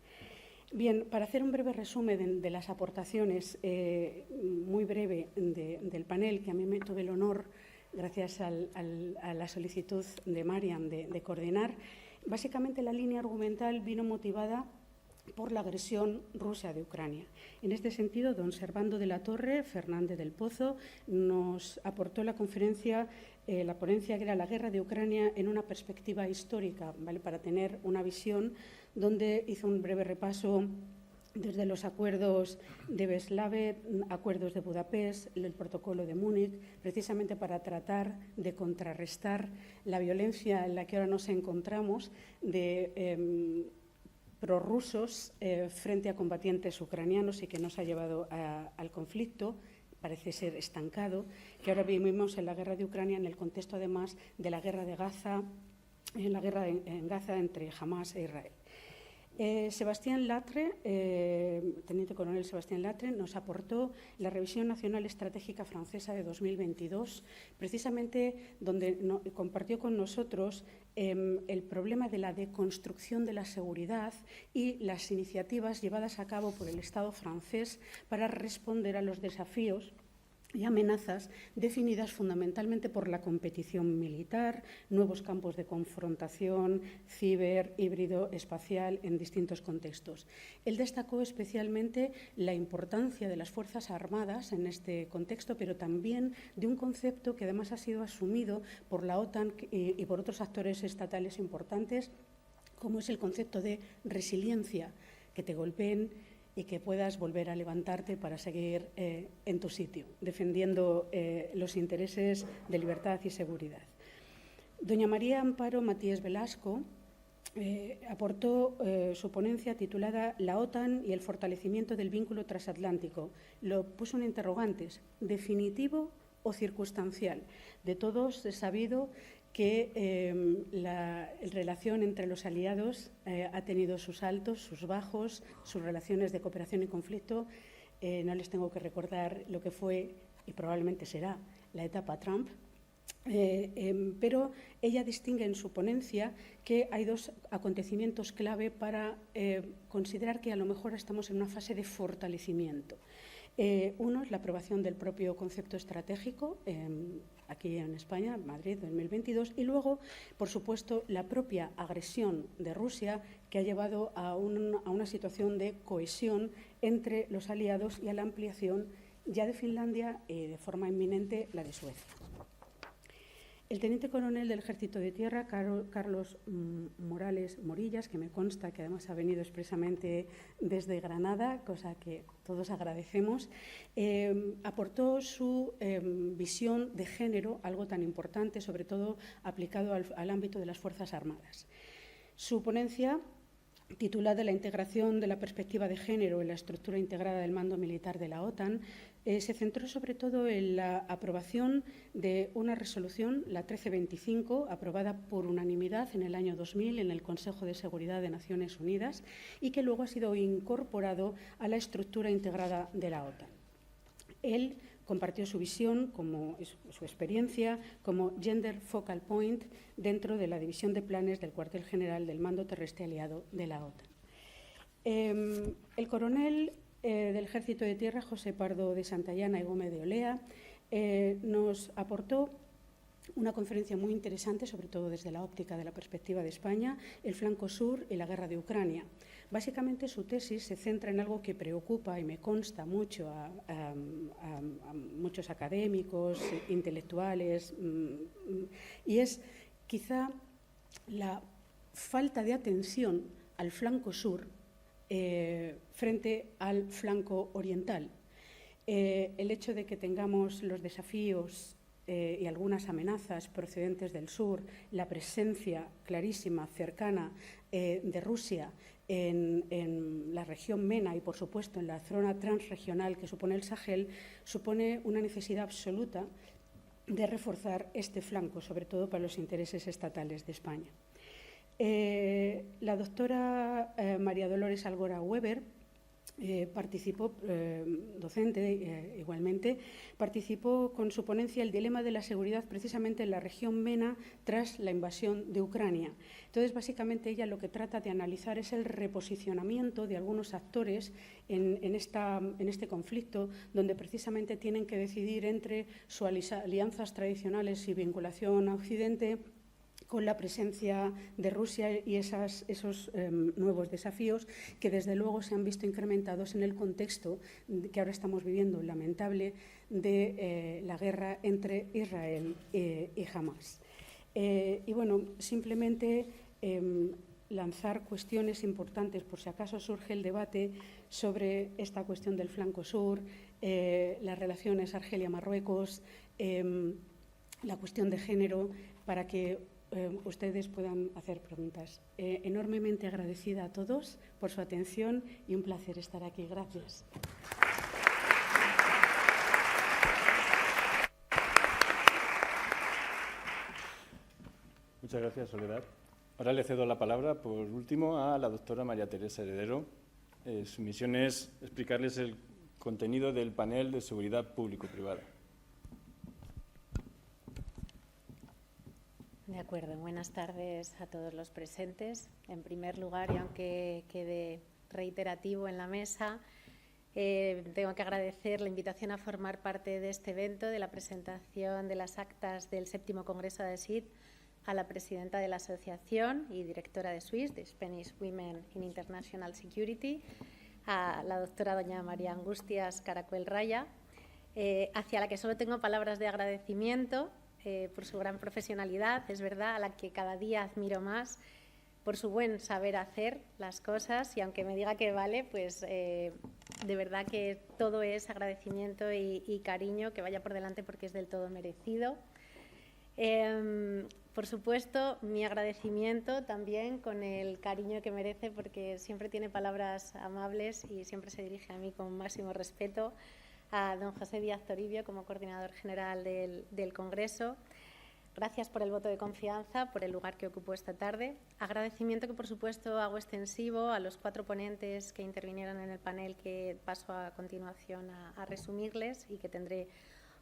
Bien, para hacer un breve resumen de las aportaciones, muy breve, del panel, que a mí me tuve el honor, gracias a la solicitud de Marian de coordinar, básicamente la línea argumental vino motivada por la agresión rusa de Ucrania. En este sentido, don Servando de la Torre Fernández del Pozo nos aportó la ponencia que era la guerra de Ucrania en una perspectiva histórica, ¿vale? Para tener una visión, donde hizo un breve repaso desde los acuerdos de Breslave, acuerdos de Budapest, el protocolo de Múnich, precisamente para tratar de contrarrestar la violencia en la que ahora nos encontramos de prorrusos frente a combatientes ucranianos y que nos ha llevado al conflicto, parece ser estancado, que ahora vivimos en la guerra de Ucrania en el contexto además de la guerra de Gaza, en la guerra en Gaza entre Hamás e Israel. Sebastián Latre, teniente coronel Sebastián Latre, nos aportó la revisión nacional estratégica francesa de 2022, precisamente donde compartió con nosotros el problema de la deconstrucción de la seguridad y las iniciativas llevadas a cabo por el Estado francés para responder a los desafíos y amenazas definidas fundamentalmente por la competición militar, nuevos campos de confrontación, ciber, híbrido, espacial, en distintos contextos. Él destacó especialmente la importancia de las Fuerzas Armadas en este contexto, pero también de un concepto que además ha sido asumido por la OTAN y por otros actores estatales importantes, como es el concepto de resiliencia, que te golpeen y que puedas volver a levantarte para seguir en tu sitio, defendiendo los intereses de libertad y seguridad. Doña María Amparo Matías Velasco aportó su ponencia titulada «La OTAN y el fortalecimiento del vínculo transatlántico». Lo puso en interrogantes, ¿definitivo o circunstancial? De todos es sabido que la relación entre los aliados ha tenido sus altos, sus bajos, sus relaciones de cooperación y conflicto. No les tengo que recordar lo que fue y probablemente será la etapa Trump, pero ella distingue en su ponencia que hay dos acontecimientos clave para considerar que a lo mejor estamos en una fase de fortalecimiento. Uno es la aprobación del propio concepto estratégico aquí en España, Madrid 2022, y luego, por supuesto, la propia agresión de Rusia, que ha llevado a una situación de cohesión entre los aliados y a la ampliación ya de Finlandia y de forma inminente la de Suecia. El teniente coronel del Ejército de Tierra, Carlos Morales Morillas, que me consta que además ha venido expresamente desde Granada, cosa que todos agradecemos, aportó su visión de género, algo tan importante, sobre todo aplicado al ámbito de las Fuerzas Armadas. Su ponencia, titulada «La integración de la perspectiva de género en la estructura integrada del mando militar de la OTAN», se centró sobre todo en la aprobación de una resolución, la 1325, aprobada por unanimidad en el año 2000 en el Consejo de Seguridad de Naciones Unidas y que luego ha sido incorporado a la estructura integrada de la OTAN. Él compartió su visión, su experiencia, como Gender Focal Point dentro de la División de Planes del Cuartel General del Mando Terrestre Aliado de la OTAN. El coronel del Ejército de Tierra, José Pardo de Santayana y Gómez de Olea, nos aportó una conferencia muy interesante, sobre todo desde la óptica de la perspectiva de España, el flanco sur y la guerra de Ucrania. Básicamente su tesis se centra en algo que preocupa y me consta mucho a muchos académicos, intelectuales, y es quizá la falta de atención al flanco sur frente al flanco oriental. El hecho de que tengamos los desafíos y algunas amenazas procedentes del sur, la presencia clarísima, cercana de Rusia en la región MENA y, por supuesto, en la zona transregional que supone el Sahel, supone una necesidad absoluta de reforzar este flanco, sobre todo para los intereses estatales de España. La doctora María Dolores Algora Weber participó, docente igualmente, participó con su ponencia El dilema de la seguridad precisamente en la región MENA tras la invasión de Ucrania. Entonces, básicamente ella lo que trata de analizar es el reposicionamiento de algunos actores en este conflicto, donde precisamente tienen que decidir entre sus alianzas tradicionales y vinculación a Occidente, con la presencia de Rusia y esos nuevos desafíos que desde luego se han visto incrementados en el contexto que ahora estamos viviendo, lamentable, de la guerra entre Israel y Hamás. Y bueno, simplemente lanzar cuestiones importantes, por si acaso surge el debate sobre esta cuestión del flanco sur, las relaciones Argelia-Marruecos, la cuestión de género, para que ustedes puedan hacer preguntas. Enormemente agradecida a todos por su atención y un placer estar aquí. Gracias. Muchas gracias, Soledad. Ahora le cedo la palabra, por último, a la doctora María Teresa Heredero. Su misión es explicarles el contenido del panel de seguridad público-privada. De acuerdo, buenas tardes a todos los presentes. En primer lugar, y aunque quede reiterativo en la mesa, tengo que agradecer la invitación a formar parte de este evento, de la presentación de las actas del 7º Congreso de SID, a la presidenta de la asociación y directora de SWIS, de Spanish Women in International Security, a la doctora doña María Angustias Caracuel Raya, hacia la que solo tengo palabras de agradecimiento por su gran profesionalidad, es verdad, a la que cada día admiro más, por su buen saber hacer las cosas, y aunque me diga que vale, pues de verdad que todo es agradecimiento y cariño, que vaya por delante porque es del todo merecido. Por supuesto, mi agradecimiento también con el cariño que merece, porque siempre tiene palabras amables y siempre se dirige a mí con máximo respeto, a don José Díaz Toribio como coordinador general del Congreso. Gracias por el voto de confianza, por el lugar que ocupó esta tarde. Agradecimiento que, por supuesto, hago extensivo a los 4 ponentes que intervinieron en el panel, que paso a continuación a resumirles y que tendré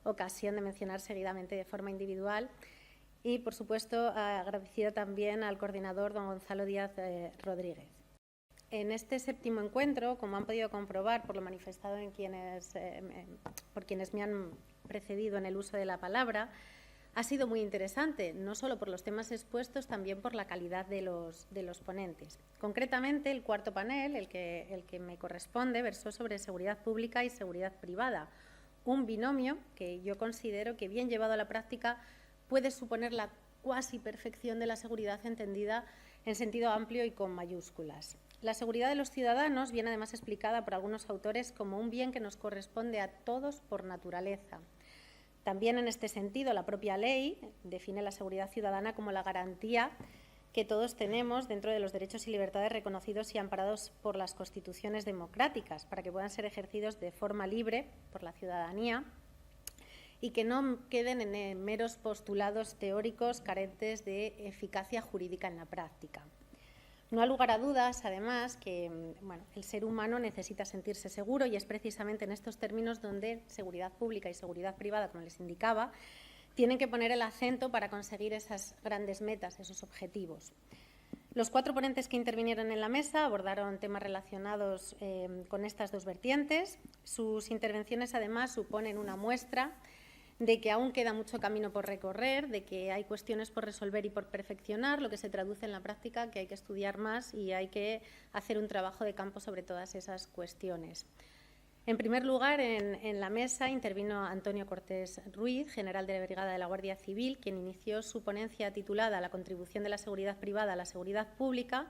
ocasión de mencionar seguidamente de forma individual. Y, por supuesto, agradecida también al coordinador, don Gonzalo Díaz Rodríguez. En este 7º encuentro, como han podido comprobar por lo manifestado por quienes me han precedido en el uso de la palabra, ha sido muy interesante, no solo por los temas expuestos, también por la calidad de los ponentes. Concretamente, el 4º panel, el que me corresponde, versó sobre seguridad pública y seguridad privada, un binomio que yo considero que, bien llevado a la práctica, puede suponer la cuasi perfección de la seguridad entendida en sentido amplio y con mayúsculas. La seguridad de los ciudadanos viene además explicada por algunos autores como un bien que nos corresponde a todos por naturaleza. También en este sentido, la propia ley define la seguridad ciudadana como la garantía que todos tenemos dentro de los derechos y libertades reconocidos y amparados por las constituciones democráticas, para que puedan ser ejercidos de forma libre por la ciudadanía y que no queden en meros postulados teóricos carentes de eficacia jurídica en la práctica. No ha lugar a dudas, además, que el ser humano necesita sentirse seguro, y es precisamente en estos términos donde seguridad pública y seguridad privada, como les indicaba, tienen que poner el acento para conseguir esas grandes metas, esos objetivos. Los 4 ponentes que intervinieron en la mesa abordaron temas relacionados con estas 2 vertientes. Sus intervenciones, además, suponen una muestra de que aún queda mucho camino por recorrer, de que hay cuestiones por resolver y por perfeccionar, lo que se traduce en la práctica, que hay que estudiar más y hay que hacer un trabajo de campo sobre todas esas cuestiones. En primer lugar, en la mesa intervino Antonio Cortés Ruiz, general de la Brigada de la Guardia Civil, quien inició su ponencia titulada «La contribución de la seguridad privada a la seguridad pública»,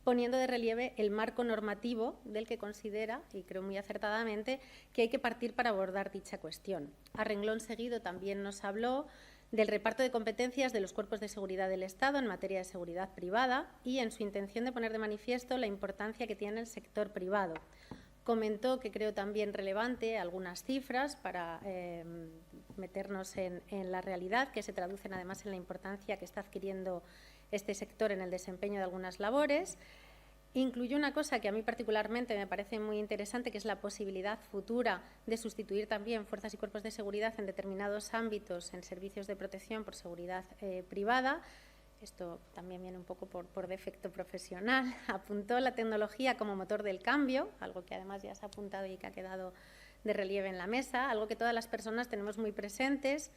poniendo de relieve el marco normativo del que considera, y creo muy acertadamente, que hay que partir para abordar dicha cuestión. A renglón seguido también nos habló del reparto de competencias de los cuerpos de seguridad del Estado en materia de seguridad privada y en su intención de poner de manifiesto la importancia que tiene el sector privado. Comentó, que creo también relevante, algunas cifras para meternos en la realidad, que se traducen además en la importancia que está adquiriendo este sector en el desempeño de algunas labores. Incluyó una cosa que a mí particularmente me parece muy interesante, que es la posibilidad futura de sustituir también fuerzas y cuerpos de seguridad en determinados ámbitos en servicios de protección por seguridad privada. Esto también viene un poco por defecto profesional. Apuntó la tecnología como motor del cambio, algo que además ya se ha apuntado y que ha quedado de relieve en la mesa, algo que todas las personas tenemos muy presentes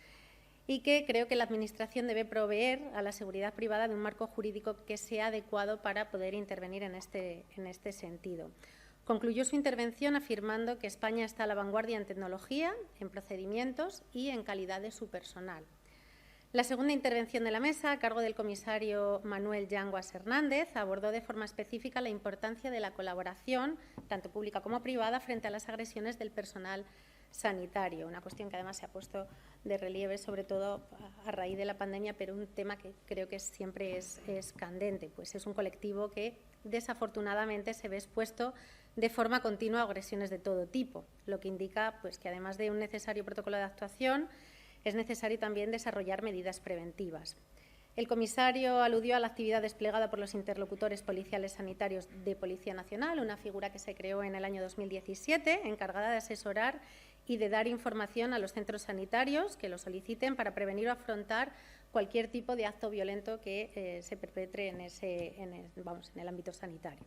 y que creo que la Administración debe proveer a la seguridad privada de un marco jurídico que sea adecuado para poder intervenir en este sentido. Concluyó su intervención afirmando que España está a la vanguardia en tecnología, en procedimientos y en calidad de su personal. La segunda intervención de la mesa, a cargo del comisario Manuel Yanguas Hernández, abordó de forma específica la importancia de la colaboración, tanto pública como privada, frente a las agresiones del personal sanitario, una cuestión que además se ha puesto de relieve, sobre todo a raíz de la pandemia, pero un tema que creo que siempre es candente, pues es un colectivo que desafortunadamente se ve expuesto de forma continua a agresiones de todo tipo, lo que indica pues, que además de un necesario protocolo de actuación, es necesario también desarrollar medidas preventivas. El comisario aludió a la actividad desplegada por los interlocutores policiales sanitarios de Policía Nacional, una figura que se creó en el año 2017, encargada de asesorar y de dar información a los centros sanitarios que lo soliciten para prevenir o afrontar cualquier tipo de acto violento que se perpetre en el ámbito sanitario.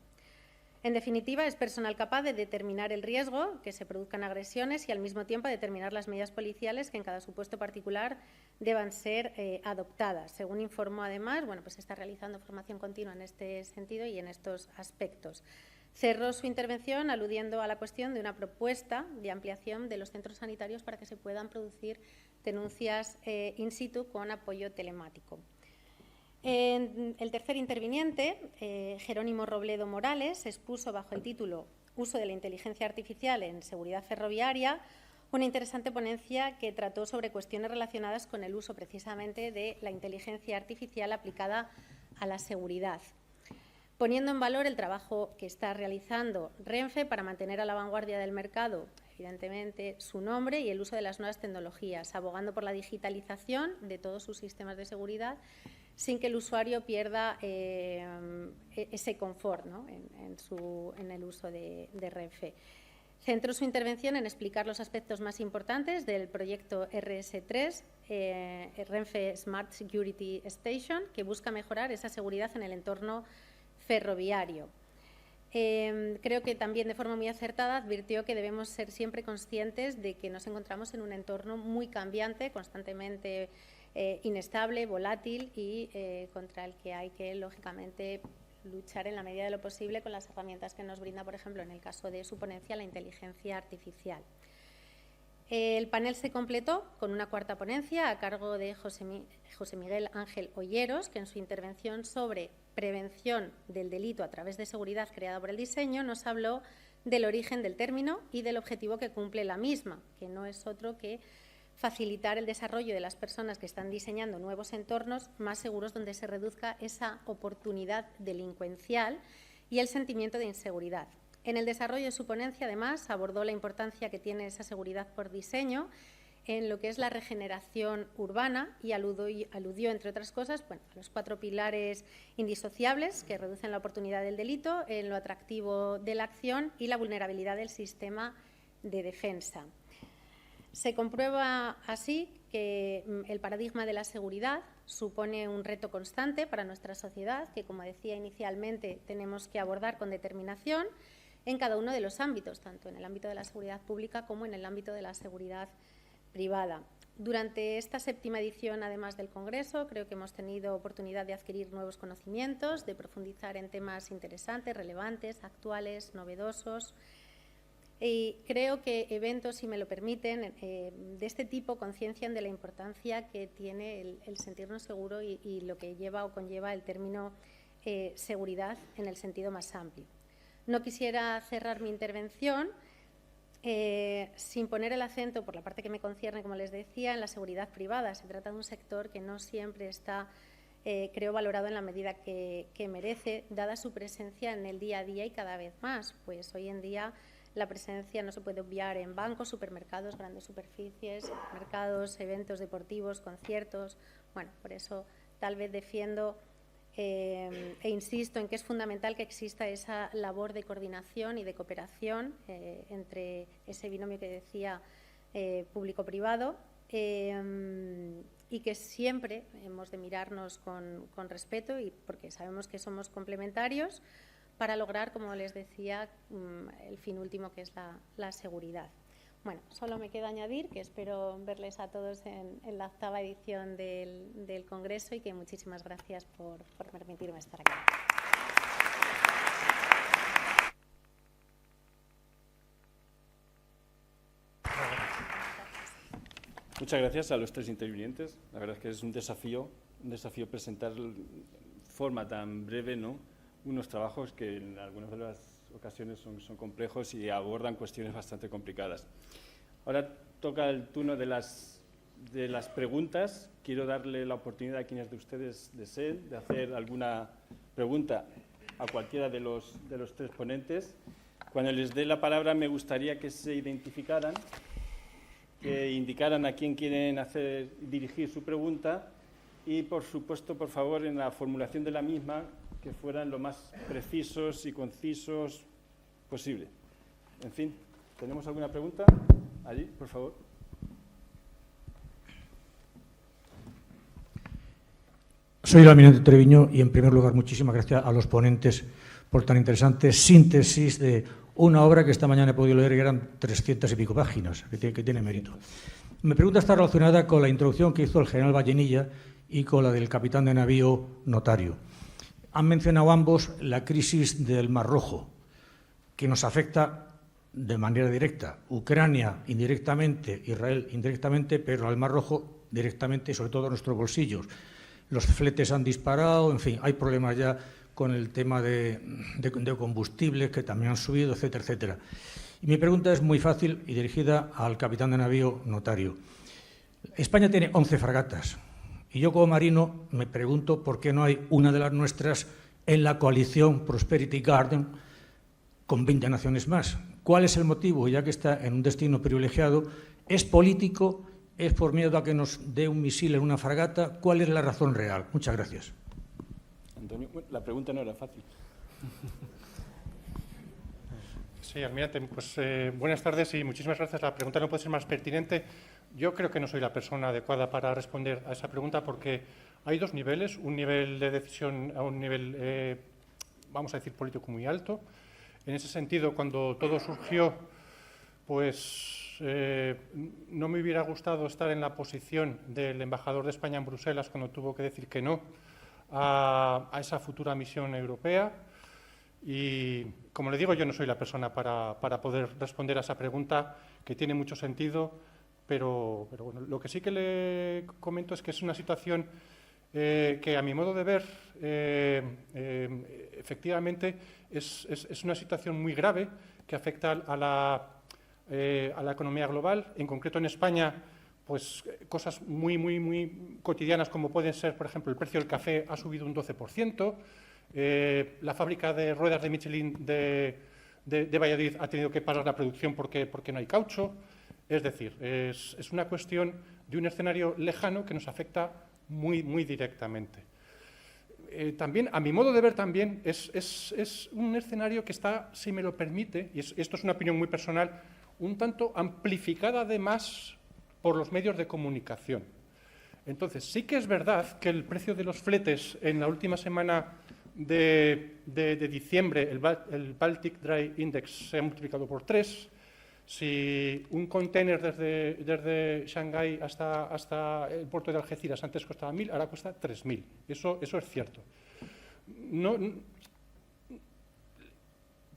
En definitiva, es personal capaz de determinar el riesgo, que se produzcan agresiones y al mismo tiempo determinar las medidas policiales que en cada supuesto particular deban ser adoptadas. Según informó además, pues se está realizando formación continua en este sentido y en estos aspectos. Cerró su intervención aludiendo a la cuestión de una propuesta de ampliación de los centros sanitarios para que se puedan producir denuncias in situ con apoyo telemático. El tercer interviniente, Jerónimo Robledo Morales, expuso bajo el título «Uso de la inteligencia artificial en seguridad ferroviaria» una interesante ponencia que trató sobre cuestiones relacionadas con el uso precisamente de la inteligencia artificial aplicada a la seguridad, poniendo en valor el trabajo que está realizando Renfe para mantener a la vanguardia del mercado, evidentemente, su nombre y el uso de las nuevas tecnologías, abogando por la digitalización de todos sus sistemas de seguridad sin que el usuario pierda ese confort, ¿no? en el uso de Renfe. Centró su intervención en explicar los aspectos más importantes del proyecto RS3, Renfe Smart Security Station, que busca mejorar esa seguridad en el entorno ferroviario. Creo que también de forma muy acertada advirtió que debemos ser siempre conscientes de que nos encontramos en un entorno muy cambiante, constantemente inestable, volátil y contra el que hay que, lógicamente, luchar en la medida de lo posible con las herramientas que nos brinda, por ejemplo, en el caso de su ponencia, la inteligencia artificial. El panel se completó con una cuarta ponencia a cargo de José Miguel Ángel Olleros, que en su intervención sobre prevención del delito a través de seguridad creada por el diseño nos habló del origen del término y del objetivo que cumple la misma, que no es otro que facilitar el desarrollo de las personas que están diseñando nuevos entornos más seguros donde se reduzca esa oportunidad delincuencial y el sentimiento de inseguridad. En el desarrollo de su ponencia, además, abordó la importancia que tiene esa seguridad por diseño en lo que es la regeneración urbana y aludió, entre otras cosas, a los 4 pilares indisociables que reducen la oportunidad del delito, en lo atractivo de la acción y la vulnerabilidad del sistema de defensa. Se comprueba así que el paradigma de la seguridad supone un reto constante para nuestra sociedad que, como decía inicialmente, tenemos que abordar con determinación en cada uno de los ámbitos, tanto en el ámbito de la seguridad pública como en el ámbito de la seguridad privada. Durante esta 7ª edición, además del Congreso, creo que hemos tenido oportunidad de adquirir nuevos conocimientos, de profundizar en temas interesantes, relevantes, actuales, novedosos. Y creo que eventos, si me lo permiten, de este tipo conciencian de la importancia que tiene el sentirnos seguros y lo que lleva o conlleva el término seguridad en el sentido más amplio. No quisiera cerrar mi intervención sin poner el acento, por la parte que me concierne, como les decía, en la seguridad privada. Se trata de un sector que no siempre está, creo, valorado en la medida que merece, dada su presencia en el día a día y cada vez más. Pues hoy en día la presencia no se puede obviar en bancos, supermercados, grandes superficies, mercados, eventos deportivos, conciertos. Bueno, por eso tal vez defiendo e insisto en que es fundamental que exista esa labor de coordinación y de cooperación entre ese binomio que decía público-privado y que siempre hemos de mirarnos con respeto y porque sabemos que somos complementarios para lograr, como les decía, el fin último que es la seguridad. Bueno, solo me queda añadir que espero verles a todos en la 8ª edición del Congreso y que muchísimas gracias por permitirme estar aquí. Muchas gracias a los 3 intervinientes. La verdad es que es un desafío presentar de forma tan breve, ¿no?, unos trabajos que en algunas de las ocasiones son complejos y abordan cuestiones bastante complicadas. Ahora toca el turno de las preguntas. Quiero darle la oportunidad a quienes de ustedes deseen de hacer alguna pregunta a cualquiera de los 3 ponentes. Cuando les dé la palabra me gustaría que se identificaran, que indicaran a quién quieren dirigir su pregunta y, por supuesto, por favor, en la formulación de la misma, que fueran lo más precisos y concisos posible. En fin, ¿tenemos alguna pregunta? Allí, por favor. Soy el almirante Treviño y, en primer lugar, muchísimas gracias a los ponentes por tan interesante síntesis de una obra que esta mañana he podido leer y eran 300 y pico páginas, que tiene mérito. Mi pregunta está relacionada con la introducción que hizo el general Vallenilla y con la del capitán de navío Notario. Han mencionado ambos la crisis del Mar Rojo, que nos afecta de manera directa. Ucrania indirectamente, Israel indirectamente, pero al Mar Rojo directamente y sobre todo a nuestros bolsillos. Los fletes han disparado, en fin, hay problemas ya con el tema de combustibles que también han subido, etcétera, etcétera. Y mi pregunta es muy fácil y dirigida al capitán de navío Notario. España tiene 11 fragatas. Y yo, como marino, me pregunto por qué no hay una de las nuestras en la coalición Prosperity Guardian con 20 naciones más. ¿Cuál es el motivo? Ya que está en un destino privilegiado, ¿es político? ¿Es por miedo a que nos dé un misil en una fragata? ¿Cuál es la razón real? Muchas gracias. Antonio, la pregunta no era fácil. Sí, almirante, pues buenas tardes y muchísimas gracias. La pregunta no puede ser más pertinente. Yo creo que no soy la persona adecuada para responder a esa pregunta porque hay 2 niveles, un nivel de decisión a un nivel, vamos a decir, político muy alto. En ese sentido, cuando todo surgió, pues no me hubiera gustado estar en la posición del embajador de España en Bruselas cuando tuvo que decir que no a esa futura misión europea. Y, como le digo, yo no soy la persona para poder responder a esa pregunta, que tiene mucho sentido, pero bueno, lo que sí que le comento es que es una situación que, a mi modo de ver, efectivamente es una situación muy grave que afecta a la economía global, en concreto en España, pues cosas muy cotidianas como pueden ser, por ejemplo, el precio del café ha subido un 12%, la fábrica de ruedas de Michelin de Valladolid ha tenido que parar la producción porque no hay caucho. Es decir, es una cuestión de un escenario lejano que nos afecta muy directamente. También, a mi modo de ver, también es un escenario que está, si me lo permite, y esto es una opinión muy personal, un tanto amplificada además por los medios de comunicación. Entonces, sí que es verdad que el precio de los fletes en la última semana de diciembre, el Baltic Dry Index se ha multiplicado por 3, Si un container desde Shanghái hasta el puerto de Algeciras antes costaba 1.000, ahora cuesta 3.000. Eso es cierto.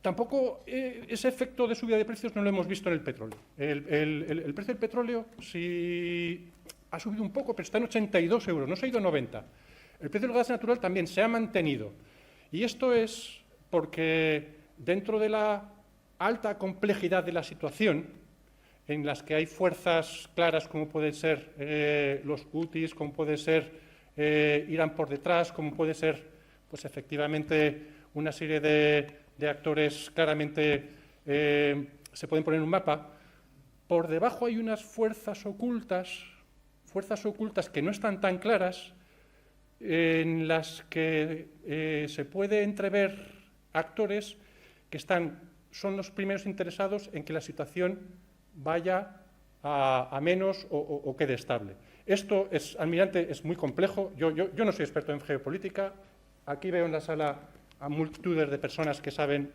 Tampoco ese efecto de subida de precios no lo hemos visto en el petróleo. El precio del petróleo sí ha subido un poco, pero está en 82 euros, no se ha ido a 90. El precio del gas natural también se ha mantenido. Y esto es porque dentro de la alta complejidad de la situación, en las que hay fuerzas claras como pueden ser los Houthis, como puede ser Irán por detrás, como puede ser, pues efectivamente, una serie de actores claramente se pueden poner en un mapa, por debajo hay unas fuerzas ocultas que no están tan claras, en las que se puede entrever actores que son los primeros interesados en que la situación vaya a menos o quede estable. Esto, almirante, es muy complejo. Yo no soy experto en geopolítica. Aquí veo en la sala a multitudes de personas que saben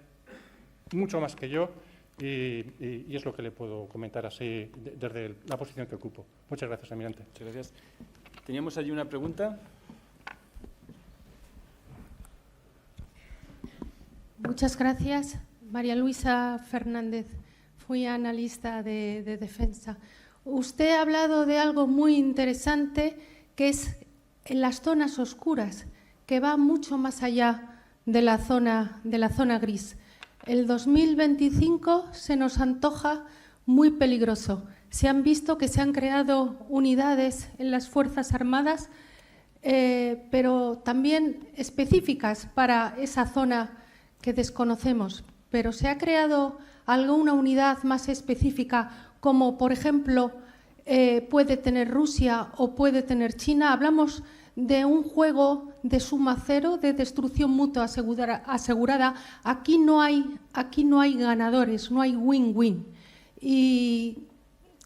mucho más que yo y es lo que le puedo comentar así desde la posición que ocupo. Muchas gracias, almirante. Muchas gracias. Teníamos allí una pregunta. Muchas gracias. María Luisa Fernández, fui analista de defensa. Usted ha hablado de algo muy interesante, que es en las zonas oscuras, que va mucho más allá de la zona gris. El 2025 se nos antoja muy peligroso. Se han visto que se han creado unidades en las Fuerzas Armadas, pero también específicas para esa zona que desconocemos. Pero se ha creado alguna unidad más específica, como por ejemplo puede tener Rusia o puede tener China. Hablamos de un juego de suma cero, de destrucción mutua asegurada. Aquí no hay ganadores, no hay win-win. Y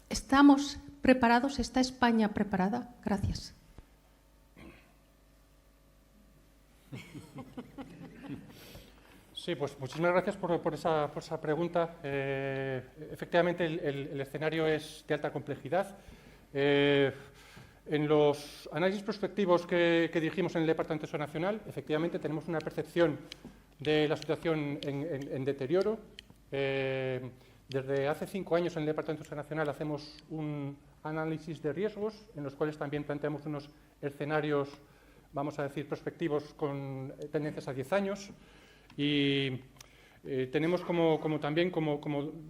estamos preparados, ¿está España preparada? Gracias. Sí, pues muchísimas gracias por esa pregunta. Efectivamente, el escenario es de alta complejidad. En los análisis prospectivos que dirigimos en el Departamento de Seguridad Nacional, efectivamente tenemos una percepción de la situación en deterioro. Desde hace 5 años en el Departamento de Seguridad Nacional hacemos un análisis de riesgos, en los cuales también planteamos unos escenarios, vamos a decir, prospectivos con tendencias a 10 años. Y tenemos también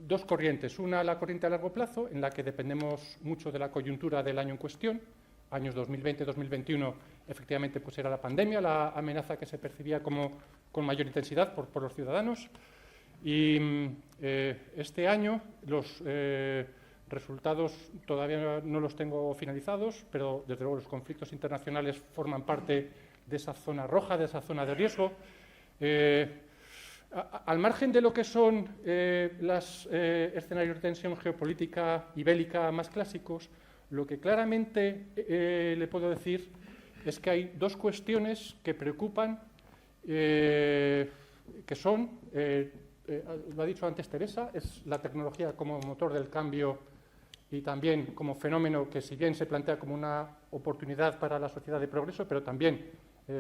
dos corrientes. Una, la corriente a largo plazo, en la que dependemos mucho de la coyuntura del año en cuestión. Años 2020-2021, efectivamente, pues era la pandemia, la amenaza que se percibía con mayor intensidad por los ciudadanos. Y este año los resultados todavía no los tengo finalizados, pero desde luego los conflictos internacionales forman parte de esa zona roja, de esa zona de riesgo. Al margen de lo que son los escenarios de tensión geopolítica y bélica más clásicos, lo que claramente le puedo decir es que hay dos cuestiones que preocupan, que son, lo ha dicho antes Teresa, es la tecnología como motor del cambio y también como fenómeno que, si bien se plantea como una oportunidad para la sociedad de progreso, pero también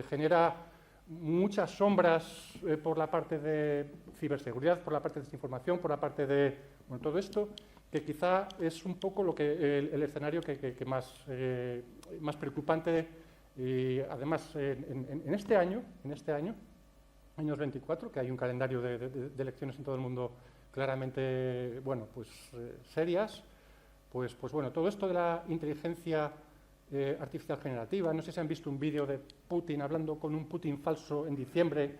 genera muchas sombras por la parte de ciberseguridad, por la parte de desinformación, por la parte de todo esto, que quizá es un poco lo que el escenario que más preocupante. Y además, en este año, años 24, que hay un calendario de elecciones en todo el mundo claramente, serias, pues bueno, todo esto de la inteligencia artificial generativa. No sé si han visto un vídeo de Putin hablando con un Putin falso en diciembre.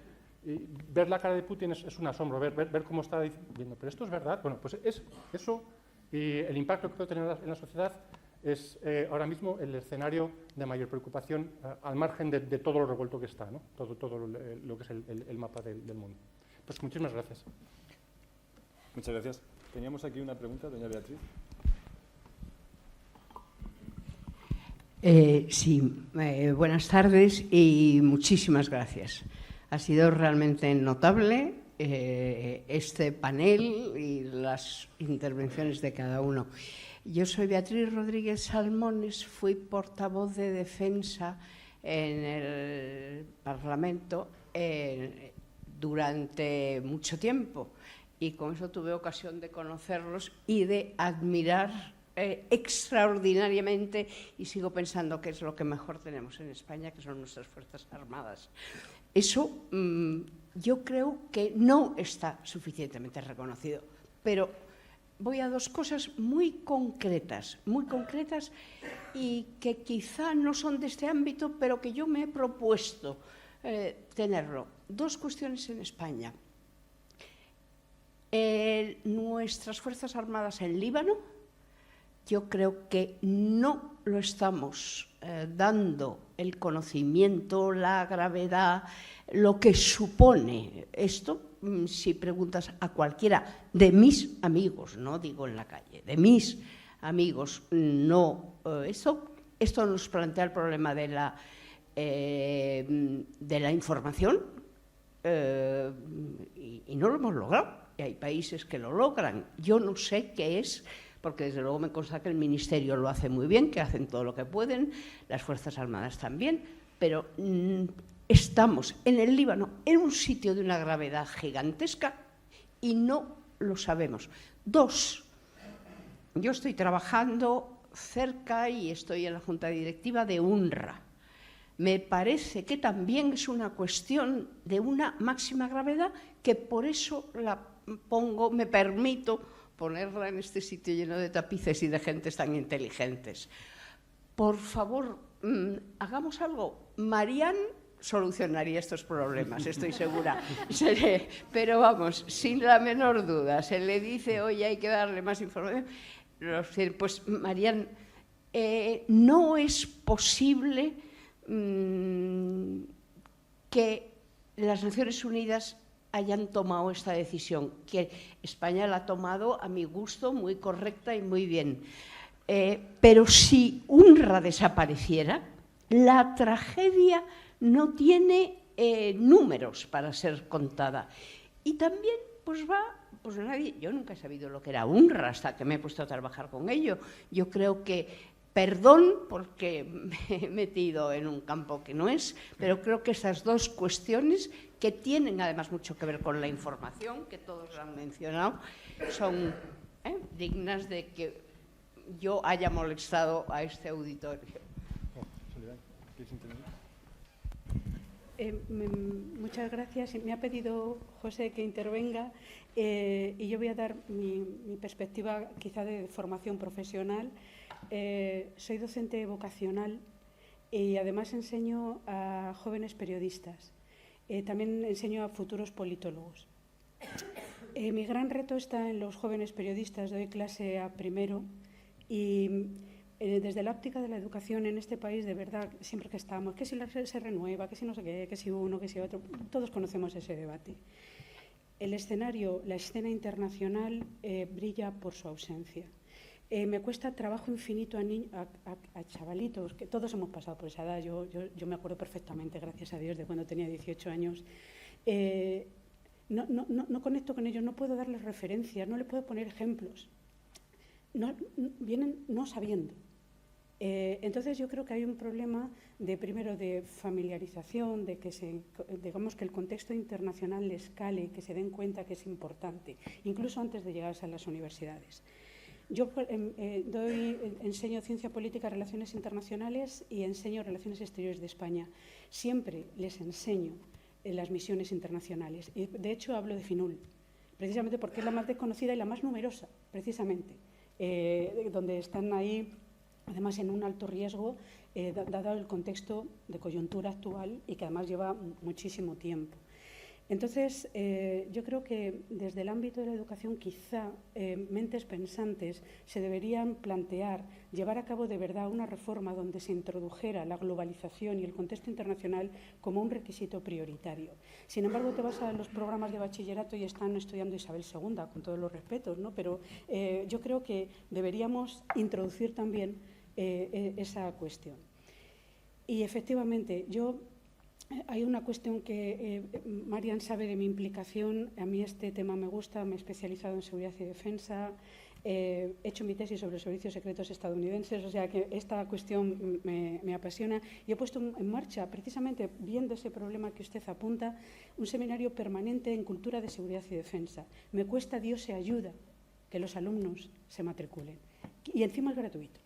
Y ver la cara de Putin es un asombro, ver cómo está diciendo, pero esto es verdad. Bueno, pues es eso, y el impacto que puede tener en la sociedad es ahora mismo el escenario de mayor preocupación, al margen de todo lo revuelto que está, ¿no? Todo lo que es el mapa del mundo. Pues muchísimas gracias. Muchas gracias. Teníamos aquí una pregunta, doña Beatriz. Buenas tardes y muchísimas gracias. Ha sido realmente notable este panel y las intervenciones de cada uno. Yo soy Beatriz Rodríguez Salmones, fui portavoz de defensa en el Parlamento durante mucho tiempo y con eso tuve ocasión de conocerlos y de admirar extraordinariamente, y sigo pensando que es lo que mejor tenemos en España, que son nuestras Fuerzas Armadas. Eso yo creo que no está suficientemente reconocido, pero voy a dos cosas muy concretas y que quizá no son de este ámbito, pero que yo me he propuesto tenerlo. Dos cuestiones en España. Nuestras Fuerzas Armadas en Líbano, yo creo que no lo estamos dando el conocimiento, la gravedad, lo que supone esto. Si preguntas a cualquiera de mis amigos, no digo en la calle, de mis amigos, no. Esto nos plantea el problema de la información y no lo hemos logrado. Y hay países que lo logran. Yo no sé qué es, porque desde luego me consta que el Ministerio lo hace muy bien, que hacen todo lo que pueden, las Fuerzas Armadas también, pero estamos en el Líbano, en un sitio de una gravedad gigantesca y no lo sabemos. Dos, yo estoy trabajando cerca y estoy en la Junta Directiva de UNRWA. Me parece que también es una cuestión de una máxima gravedad, que por eso me permito ponerla en este sitio lleno de tapices y de gentes tan inteligentes. Por favor, hagamos algo. Marianne solucionaría estos problemas, estoy segura. Pero vamos, sin la menor duda, se le dice, oye, hay que darle más información. Pues, Marianne, no es posible que las Naciones Unidas hayan tomado esta decisión, que España la ha tomado, a mi gusto, muy correcta y muy bien. Pero si UNRWA desapareciera, la tragedia no tiene números para ser contada. Y también, yo nunca he sabido lo que era UNRWA hasta que me he puesto a trabajar con ello. Yo creo que, perdón porque me he metido en un campo que no es, pero creo que esas dos cuestiones, que tienen además mucho que ver con la información, que todos lo han mencionado, son dignas de que yo haya molestado a este auditorio. Muchas gracias. Me ha pedido José que intervenga y yo voy a dar mi perspectiva quizá de formación profesional. Soy docente vocacional y además enseño a jóvenes periodistas. También enseño a futuros politólogos. Mi gran reto está en los jóvenes periodistas. Doy clase a primero y desde la óptica de la educación en este país, de verdad, siempre que estamos, que si se renueva, que si no sé qué, que si uno, que si otro, todos conocemos ese debate. El escenario, la escena internacional brilla por su ausencia. Me cuesta trabajo infinito a chavalitos, que todos hemos pasado por esa edad, yo me acuerdo perfectamente, gracias a Dios, de cuando tenía 18 años. No conecto con ellos, no puedo darles referencias, no les puedo poner ejemplos. Vienen no sabiendo. Entonces yo creo que hay un problema primero de familiarización, de que digamos que el contexto internacional les cale, que se den cuenta que es importante, incluso antes de llegar a las universidades. Yo enseño Ciencia Política, Relaciones Internacionales y enseño Relaciones Exteriores de España. Siempre les enseño las misiones internacionales. Y de hecho hablo de FINUL, precisamente porque es la más desconocida y la más numerosa, precisamente, donde están ahí, además en un alto riesgo, dado el contexto de coyuntura actual y que además lleva muchísimo tiempo. Entonces, yo creo que desde el ámbito de la educación quizá mentes pensantes se deberían plantear llevar a cabo de verdad una reforma donde se introdujera la globalización y el contexto internacional como un requisito prioritario. Sin embargo, te vas a los programas de bachillerato y están estudiando Isabel II, con todos los respetos, ¿no? Pero yo creo que deberíamos introducir también esa cuestión. Y efectivamente, yo Hay una cuestión que Marian sabe de mi implicación. A mí este tema me gusta, me he especializado en seguridad y defensa, he hecho mi tesis sobre servicios secretos estadounidenses, o sea que esta cuestión me apasiona y he puesto en marcha, precisamente viendo ese problema que usted apunta, un seminario permanente en cultura de seguridad y defensa. Me cuesta Dios se ayuda que los alumnos se matriculen y encima es gratuito.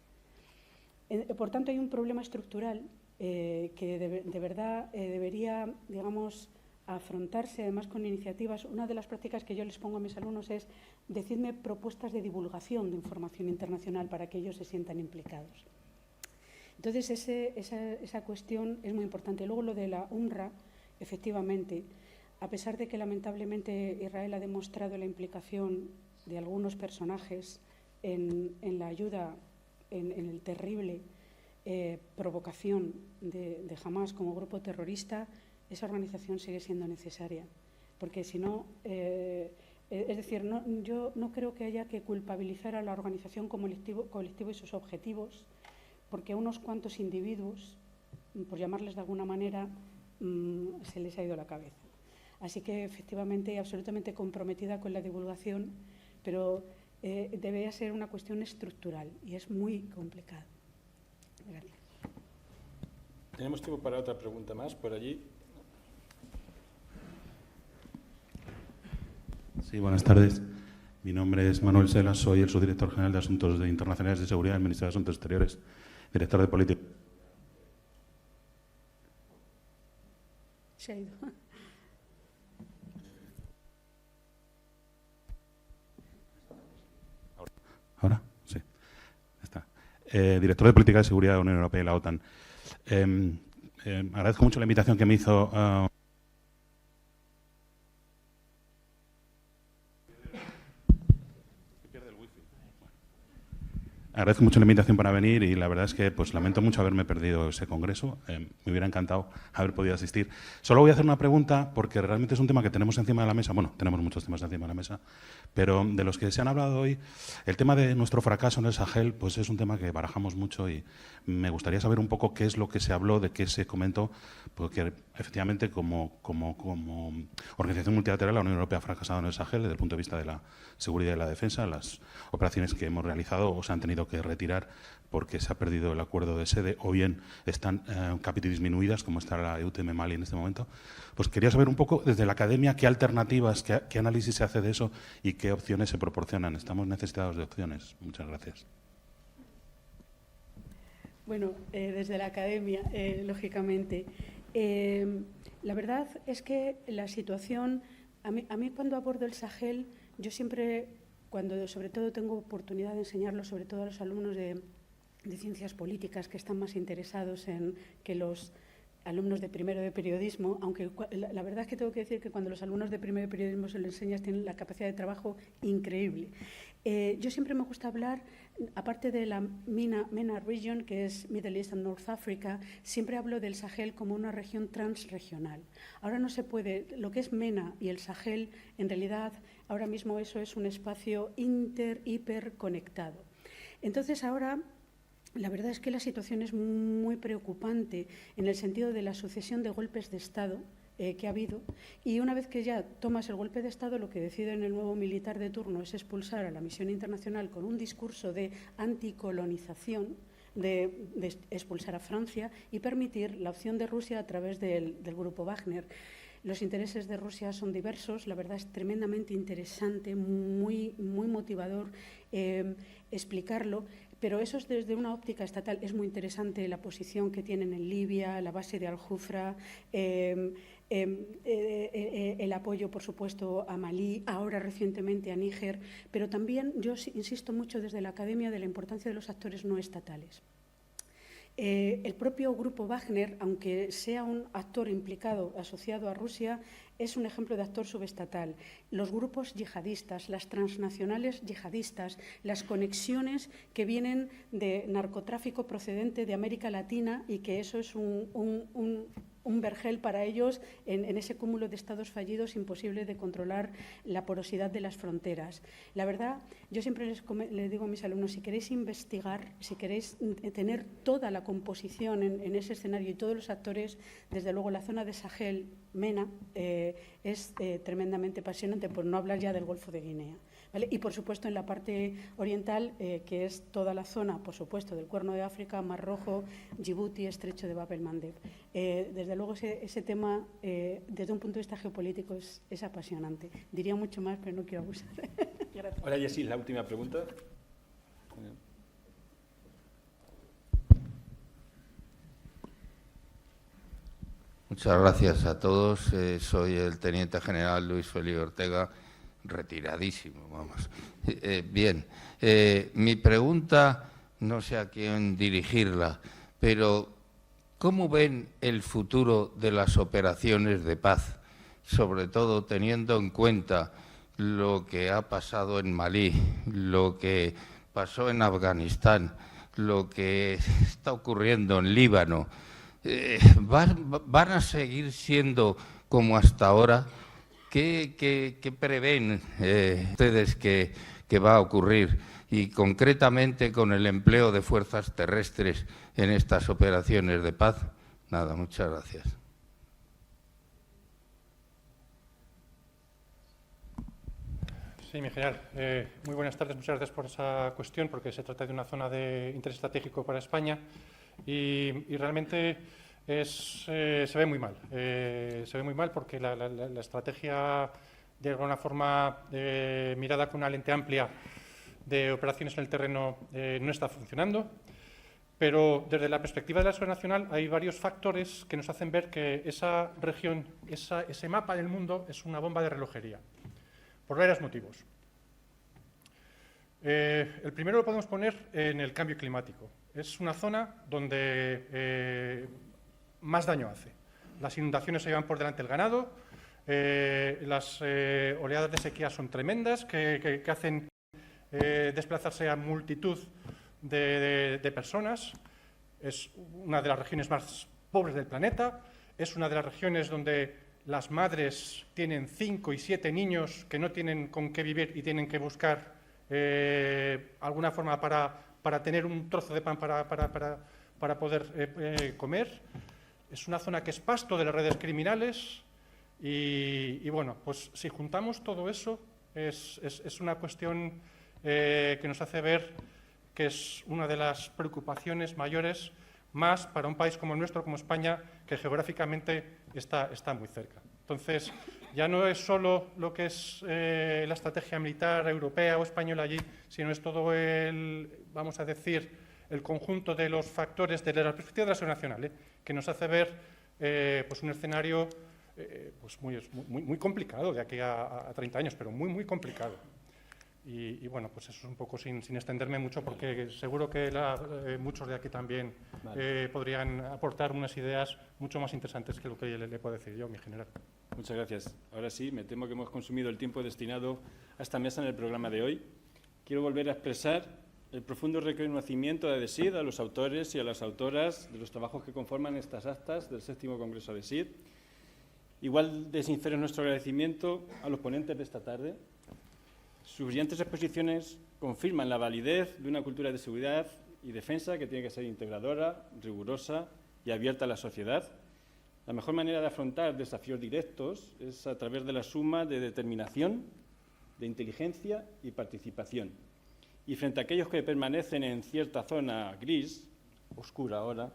Por tanto, hay un problema estructural que de verdad debería, digamos, afrontarse además con iniciativas. Una de las prácticas que yo les pongo a mis alumnos es decirme propuestas de divulgación de información internacional para que ellos se sientan implicados. Entonces, esa cuestión es muy importante. Luego, lo de la UNRWA, efectivamente, a pesar de que lamentablemente Israel ha demostrado la implicación de algunos personajes en la ayuda, en el terrible provocación de Hamás como grupo terrorista, esa organización sigue siendo necesaria, porque si no, es decir, yo no creo que haya que culpabilizar a la organización como colectivo y sus objetivos, porque a unos cuantos individuos, por llamarles de alguna manera, se les ha ido la cabeza. Así que, efectivamente, absolutamente comprometida con la divulgación, pero debería ser una cuestión estructural y es muy complicado. Gracias. Tenemos tiempo para otra pregunta más, por allí. Sí, buenas tardes. Mi nombre es Manuel Sela, soy el subdirector general de Asuntos Internacionales de Seguridad del Ministerio de Asuntos Exteriores, director de Política. Se ha ido. ¿Ahora? Sí. Está. Director de Política de Seguridad de la Unión Europea y la OTAN. Agradezco mucho la invitación que me hizo agradezco mucho la invitación para venir y la verdad es que pues lamento mucho haberme perdido ese congreso. Me hubiera encantado haber podido asistir. Solo voy a hacer una pregunta porque realmente es un tema que tenemos encima de la mesa. Bueno, tenemos muchos temas encima de la mesa, pero de los que se han hablado hoy, el tema de nuestro fracaso en el Sahel pues es un tema que barajamos mucho y me gustaría saber un poco qué es lo que se habló, de qué se comentó, porque efectivamente como organización multilateral la Unión Europea ha fracasado en el Sahel desde el punto de vista de la seguridad y la defensa. Las operaciones que hemos realizado o se han tenido que retirar porque se ha perdido el acuerdo de sede o bien están capítulos disminuidas, como está la EUTM Mali en este momento. Pues quería saber un poco desde la academia qué alternativas, qué análisis se hace de eso y qué opciones se proporcionan. Estamos necesitados de opciones. Muchas gracias. Bueno, desde la academia, lógicamente. La verdad es que la situación, a mí cuando abordo el Sahel, yo siempre, cuando sobre todo tengo oportunidad de enseñarlo, sobre todo a los alumnos de ciencias políticas que están más interesados en que los alumnos de primero de periodismo, aunque la verdad es que tengo que decir que cuando los alumnos de primero de periodismo se lo enseñas tienen la capacidad de trabajo increíble. Yo siempre me gusta hablar, aparte de la MENA Region, que es Middle East and North Africa, siempre hablo del Sahel como una región transregional. Ahora no se puede, lo que es MENA y el Sahel, en realidad ahora mismo eso es un espacio hiper conectado. Entonces ahora la verdad es que la situación es muy preocupante en el sentido de la sucesión de golpes de Estado que ha habido, y una vez que ya tomas el golpe de Estado, lo que decide el nuevo militar de turno es expulsar a la misión internacional con un discurso de anticolonización, de expulsar a Francia y permitir la opción de Rusia a través del grupo Wagner. Los intereses de Rusia son diversos, la verdad es tremendamente interesante, muy motivador explicarlo. Pero eso es desde una óptica estatal. Es muy interesante la posición que tienen en Libia, la base de Al-Jufra, el apoyo, por supuesto, a Malí, ahora recientemente a Níger, pero también yo insisto mucho desde la academia de la importancia de los actores no estatales. El propio grupo Wagner, aunque sea un actor implicado, asociado a Rusia, es un ejemplo de actor subestatal. Los grupos yihadistas, las transnacionales yihadistas, las conexiones que vienen de narcotráfico procedente de América Latina y que eso es un vergel para ellos en ese cúmulo de estados fallidos imposible de controlar la porosidad de las fronteras. La verdad, yo siempre les digo a mis alumnos, si queréis investigar, si queréis tener toda la composición en ese escenario y todos los actores, desde luego la zona de Sahel, MENA, es tremendamente apasionante, por no hablar ya del Golfo de Guinea. ¿Vale? Y, por supuesto, en la parte oriental, que es toda la zona, por supuesto, del Cuerno de África, Mar Rojo, Djibouti, Estrecho de Bab el-Mandeb. Desde luego, ese tema, desde un punto de vista geopolítico, es apasionante. Diría mucho más, pero no quiero abusar. Gracias. Ahora, Jessie, la última pregunta. Muchas gracias a todos. Soy el Teniente General Luis Felipe Ortega, retiradísimo, vamos. Bien, mi pregunta, no sé a quién dirigirla, pero ¿cómo ven el futuro de las operaciones de paz? Sobre todo teniendo en cuenta lo que ha pasado en Malí, lo que pasó en Afganistán, lo que está ocurriendo en Líbano. ¿Van a seguir siendo como hasta ahora? ¿Qué prevén ustedes que va a ocurrir? Y concretamente con el empleo de fuerzas terrestres en estas operaciones de paz. Nada, muchas gracias. Sí, mi general. Muy buenas tardes. Muchas gracias por esa cuestión, porque se trata de una zona de interés estratégico para España y realmente se ve muy mal. Se ve muy mal porque la estrategia, de alguna forma, mirada con una lente amplia de operaciones en el terreno, no está funcionando. Pero desde la perspectiva de la seguridad nacional hay varios factores que nos hacen ver que esa región, ese mapa del mundo es una bomba de relojería, por varios motivos. El primero lo podemos poner en el cambio climático. Es una zona donde más daño hace. Las inundaciones se llevan por delante el ganado, las oleadas de sequía son tremendas, que hacen desplazarse a multitud de personas. Es una de las regiones más pobres del planeta, es una de las regiones donde las madres tienen 5 y 7 niños que no tienen con qué vivir y tienen que buscar alguna forma para tener un trozo de pan para poder comer. Es una zona que es pasto de las redes criminales y bueno, pues si juntamos todo eso, es una cuestión que nos hace ver que es una de las preocupaciones mayores, más para un país como el nuestro, como España, que geográficamente está muy cerca. Entonces, ya no es solo lo que es la estrategia militar europea o española allí, sino es todo vamos a decir, el conjunto de los factores de la perspectiva de la seguridad nacional, que nos hace ver pues un escenario pues muy complicado de aquí a 30 años, pero muy complicado. Y bueno, pues eso es un poco sin extenderme mucho, porque seguro que muchos de aquí también podrían aportar unas ideas mucho más interesantes que lo que le puedo decir yo, mi general. Muchas gracias. Ahora sí, me temo que hemos consumido el tiempo destinado a esta mesa en el programa de hoy. Quiero volver a expresar el profundo reconocimiento de ADESID a los autores y a las autoras de los trabajos que conforman estas actas del 7º Congreso ADESID. Igual de sincero es nuestro agradecimiento a los ponentes de esta tarde. Sus brillantes exposiciones confirman la validez de una cultura de seguridad y defensa que tiene que ser integradora, rigurosa y abierta a la sociedad. La mejor manera de afrontar desafíos directos es a través de la suma de determinación, de inteligencia y participación. Y frente a aquellos que permanecen en cierta zona gris, oscura ahora,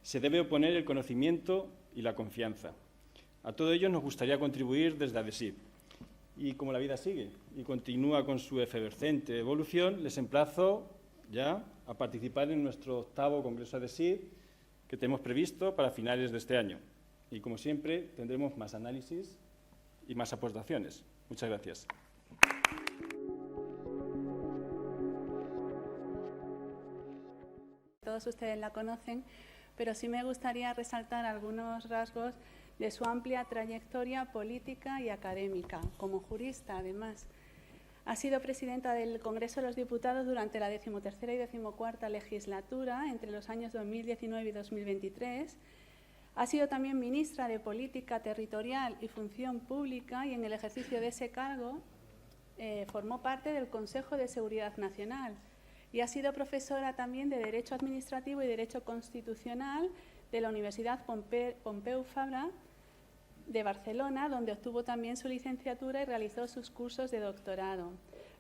se debe oponer el conocimiento y la confianza. A todo ello nos gustaría contribuir desde ADESID. Y como la vida sigue y continúa con su efervescente evolución, les emplazo ya a participar en nuestro 8º Congreso ADESID que tenemos previsto para finales de este año. Y como siempre, tendremos más análisis y más aportaciones. Muchas gracias. Todos ustedes la conocen, pero sí me gustaría resaltar algunos rasgos de su amplia trayectoria política y académica, como jurista además. Ha sido presidenta del Congreso de los Diputados durante la 13ª y 14ª legislatura, entre los años 2019 y 2023. Ha sido también ministra de Política Territorial y Función Pública y en el ejercicio de ese cargo formó parte del Consejo de Seguridad Nacional y ha sido profesora también de Derecho Administrativo y Derecho Constitucional de la Universidad Pompeu Fabra de Barcelona, donde obtuvo también su licenciatura y realizó sus cursos de doctorado.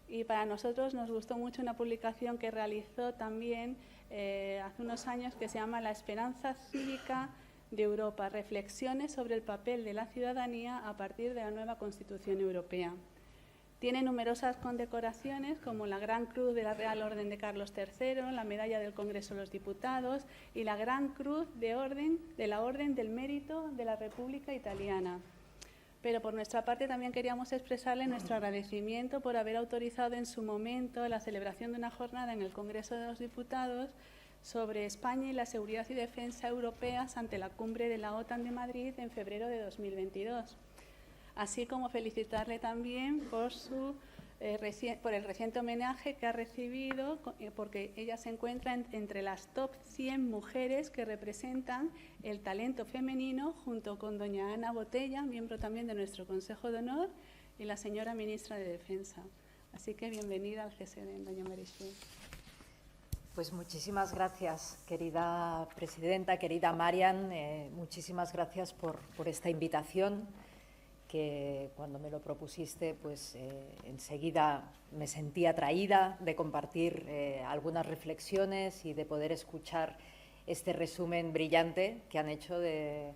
Y para nosotros nos gustó mucho una publicación que realizó también hace unos años que se llama La Esperanza Cívica de Europa, reflexiones sobre el papel de la ciudadanía a partir de la nueva Constitución Europea. Tiene numerosas condecoraciones como la Gran Cruz de la Real Orden de Carlos III, la Medalla del Congreso de los Diputados y la Gran Cruz de la Orden del Mérito de la República Italiana. Pero por nuestra parte también queríamos expresarle nuestro agradecimiento por haber autorizado en su momento la celebración de una jornada en el Congreso de los Diputados sobre España y la seguridad y defensa europeas ante la cumbre de la OTAN de Madrid en febrero de 2022. Así como felicitarle también por el reciente homenaje que ha recibido, porque ella se encuentra entre las top 100 mujeres que representan el talento femenino, junto con doña Ana Botella, miembro también de nuestro Consejo de Honor, y la señora ministra de Defensa. Así que bienvenida al GSD, doña Meritxell. Pues muchísimas gracias, querida presidenta, querida Marian, muchísimas gracias por esta invitación, que cuando me lo propusiste, pues enseguida me sentí atraída de compartir algunas reflexiones y de poder escuchar este resumen brillante que han hecho de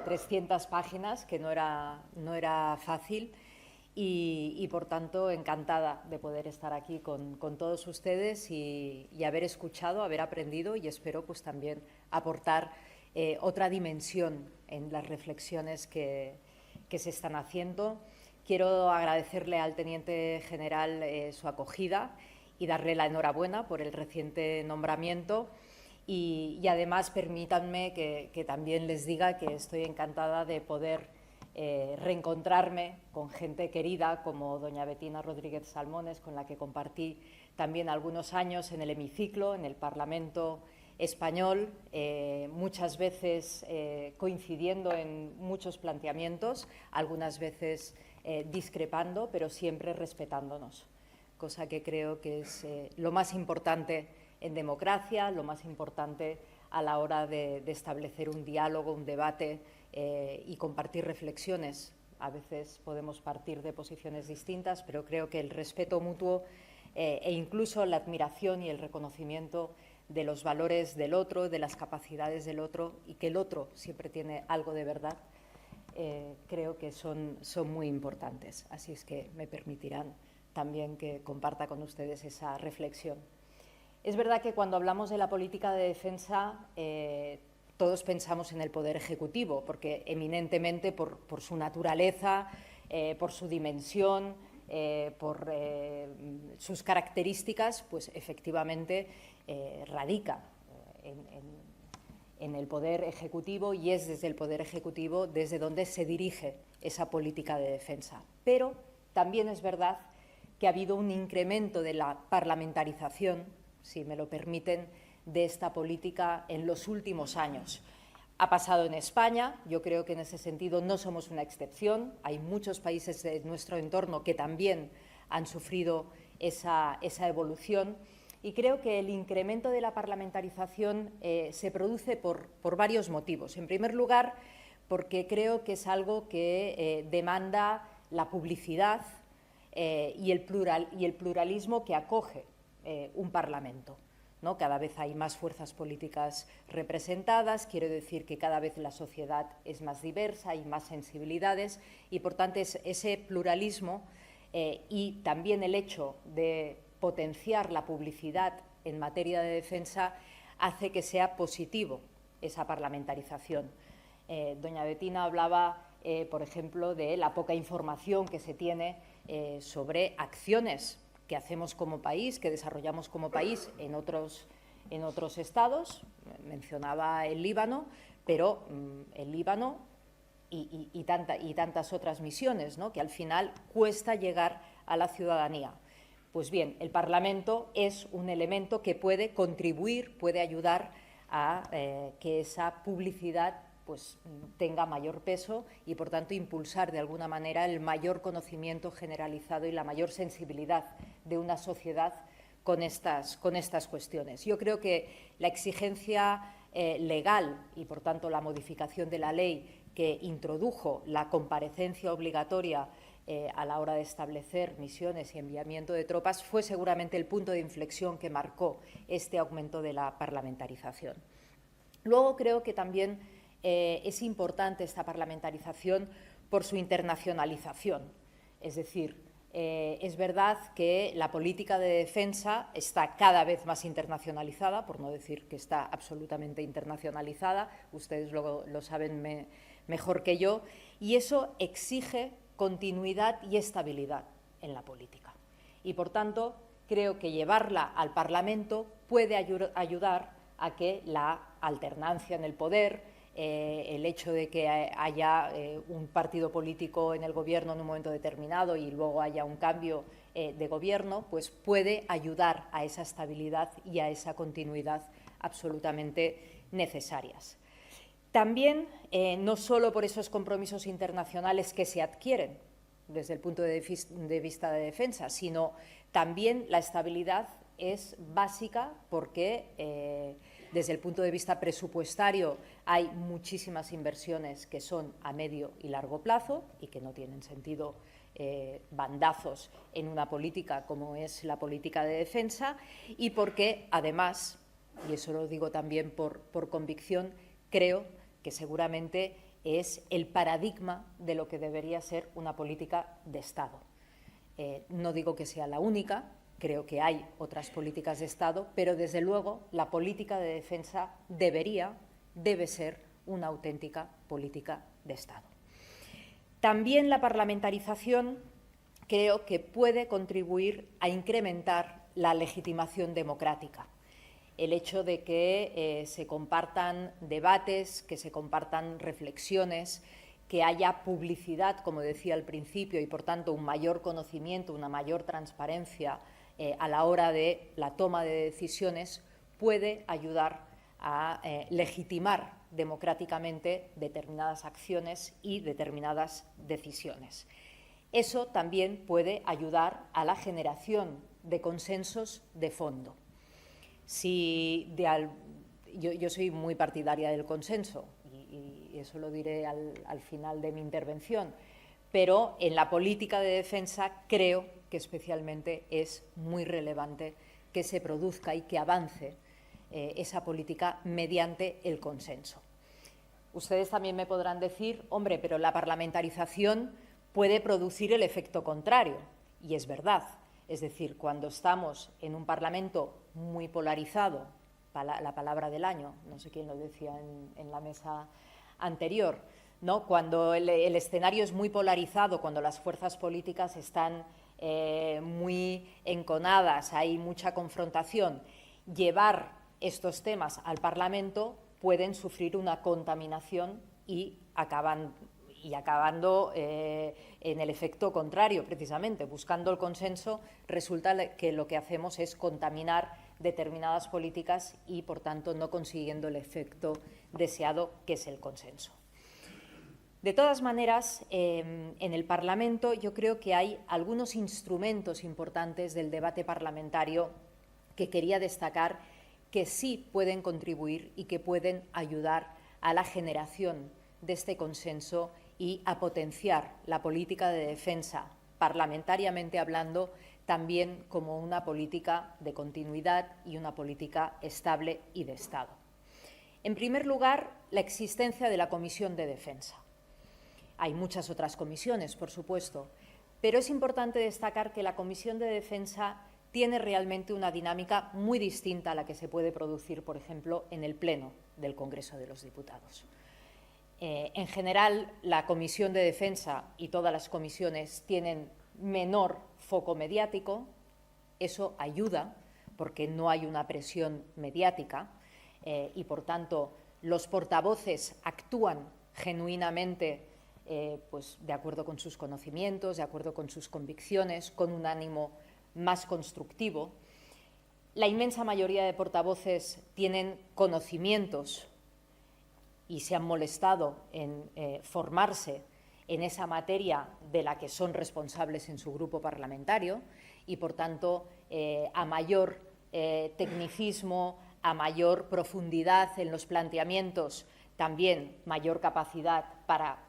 300 páginas, que no era fácil. Y por tanto, encantada de poder estar aquí con todos ustedes y haber escuchado, haber aprendido y espero pues también aportar otra dimensión en las reflexiones que se están haciendo. Quiero agradecerle al Teniente General su acogida y darle la enhorabuena por el reciente nombramiento y además permítanme que también les diga que estoy encantada de poder reencontrarme con gente querida como doña Betina Rodríguez Salmones, con la que compartí también algunos años en el hemiciclo, en el Parlamento español, muchas veces coincidiendo en muchos planteamientos, algunas veces discrepando, pero siempre respetándonos, cosa que creo que es lo más importante en democracia, lo más importante a la hora de establecer un diálogo, un debate y compartir reflexiones. A veces podemos partir de posiciones distintas, pero creo que el respeto mutuo e incluso la admiración y el reconocimiento de los valores del otro, de las capacidades del otro y que el otro siempre tiene algo de verdad, creo que son muy importantes. Así es que me permitirán también que comparta con ustedes esa reflexión. Es verdad que cuando hablamos de la política de defensa todos pensamos en el Poder Ejecutivo, porque eminentemente por su naturaleza, por su dimensión, por sus características, pues efectivamente radica en el Poder Ejecutivo y es desde el Poder Ejecutivo desde donde se dirige esa política de defensa. Pero también es verdad que ha habido un incremento de la parlamentarización, si me lo permiten, de esta política en los últimos años. Ha pasado en España, yo creo que en ese sentido no somos una excepción, hay muchos países de nuestro entorno que también han sufrido esa evolución y creo que el incremento de la parlamentarización se produce por varios motivos. En primer lugar, porque creo que es algo que demanda la publicidad y el pluralismo que acoge un Parlamento, ¿no? Cada vez hay más fuerzas políticas representadas, quiero decir que cada vez la sociedad es más diversa, hay más sensibilidades y, por tanto, ese pluralismo y también el hecho de potenciar la publicidad en materia de defensa hace que sea positivo esa parlamentarización. Doña Betina hablaba, por ejemplo, de la poca información que se tiene sobre acciones que hacemos como país, que desarrollamos como país en otros estados. Mencionaba el Líbano, pero el Líbano y tantas otras misiones, ¿no?, que al final cuesta llegar a la ciudadanía. Pues bien, el Parlamento es un elemento que puede contribuir, puede ayudar a que esa publicidad pues tenga mayor peso y, por tanto, impulsar de alguna manera el mayor conocimiento generalizado y la mayor sensibilidad de una sociedad con estas cuestiones. Yo creo que la exigencia legal y, por tanto, la modificación de la ley que introdujo la comparecencia obligatoria a la hora de establecer misiones y enviamiento de tropas fue seguramente el punto de inflexión que marcó este aumento de la parlamentarización. Luego creo que también es importante esta parlamentarización por su internacionalización. Es decir, es verdad que la política de defensa está cada vez más internacionalizada, por no decir que está absolutamente internacionalizada, ustedes lo saben mejor que yo, y eso exige continuidad y estabilidad en la política. Y, por tanto, creo que llevarla al Parlamento puede ayudar a que la alternancia en el poder, el hecho de que haya un partido político en el gobierno en un momento determinado y luego haya un cambio de gobierno, pues puede ayudar a esa estabilidad y a esa continuidad absolutamente necesarias. También, no solo por esos compromisos internacionales que se adquieren desde el punto de vista de defensa, sino también la estabilidad es básica porque desde el punto de vista presupuestario hay muchísimas inversiones que son a medio y largo plazo y que no tienen sentido bandazos en una política como es la política de defensa, y porque además, y eso lo digo también por convicción, creo que seguramente es el paradigma de lo que debería ser una política de Estado. No digo que sea la única, creo que hay otras políticas de Estado, pero desde luego la política de defensa debe ser una auténtica política de Estado. También la parlamentarización creo que puede contribuir a incrementar la legitimación democrática. El hecho de que se compartan debates, que se compartan reflexiones, que haya publicidad, como decía al principio, y por tanto un mayor conocimiento, una mayor transparencia a la hora de la toma de decisiones, puede ayudar a legitimar democráticamente determinadas acciones y determinadas decisiones. Eso también puede ayudar a la generación de consensos de fondo. Yo soy muy partidaria del consenso y eso lo diré al final de mi intervención, pero en la política de defensa creo que especialmente es muy relevante que se produzca y que avance esa política mediante el consenso. Ustedes también me podrán decir, hombre, pero la parlamentarización puede producir el efecto contrario, y es verdad. Es decir, cuando estamos en un Parlamento muy polarizado, la palabra del año, no sé quién lo decía en la mesa anterior, ¿no? Cuando el escenario es muy polarizado, cuando las fuerzas políticas están muy enconadas, hay mucha confrontación, llevar estos temas al Parlamento pueden sufrir una contaminación y acabando en el efecto contrario, precisamente. Buscando el consenso, resulta que lo que hacemos es contaminar determinadas políticas y, por tanto, no consiguiendo el efecto deseado, que es el consenso. De todas maneras, en el Parlamento yo creo que hay algunos instrumentos importantes del debate parlamentario que quería destacar, que sí pueden contribuir y que pueden ayudar a la generación de este consenso y a potenciar la política de defensa, parlamentariamente hablando, también como una política de continuidad y una política estable y de Estado. En primer lugar, la existencia de la Comisión de Defensa. Hay muchas otras comisiones, por supuesto, pero es importante destacar que la Comisión de Defensa tiene realmente una dinámica muy distinta a la que se puede producir, por ejemplo, en el Pleno del Congreso de los Diputados. En general, la Comisión de Defensa y todas las comisiones tienen menor foco mediático. Eso ayuda porque no hay una presión mediática y, por tanto, los portavoces actúan genuinamente pues de acuerdo con sus conocimientos, de acuerdo con sus convicciones, con un ánimo más constructivo. La inmensa mayoría de portavoces tienen conocimientos y se han molestado en formarse en esa materia de la que son responsables en su grupo parlamentario y, por tanto, a mayor tecnicismo, a mayor profundidad en los planteamientos, también mayor capacidad para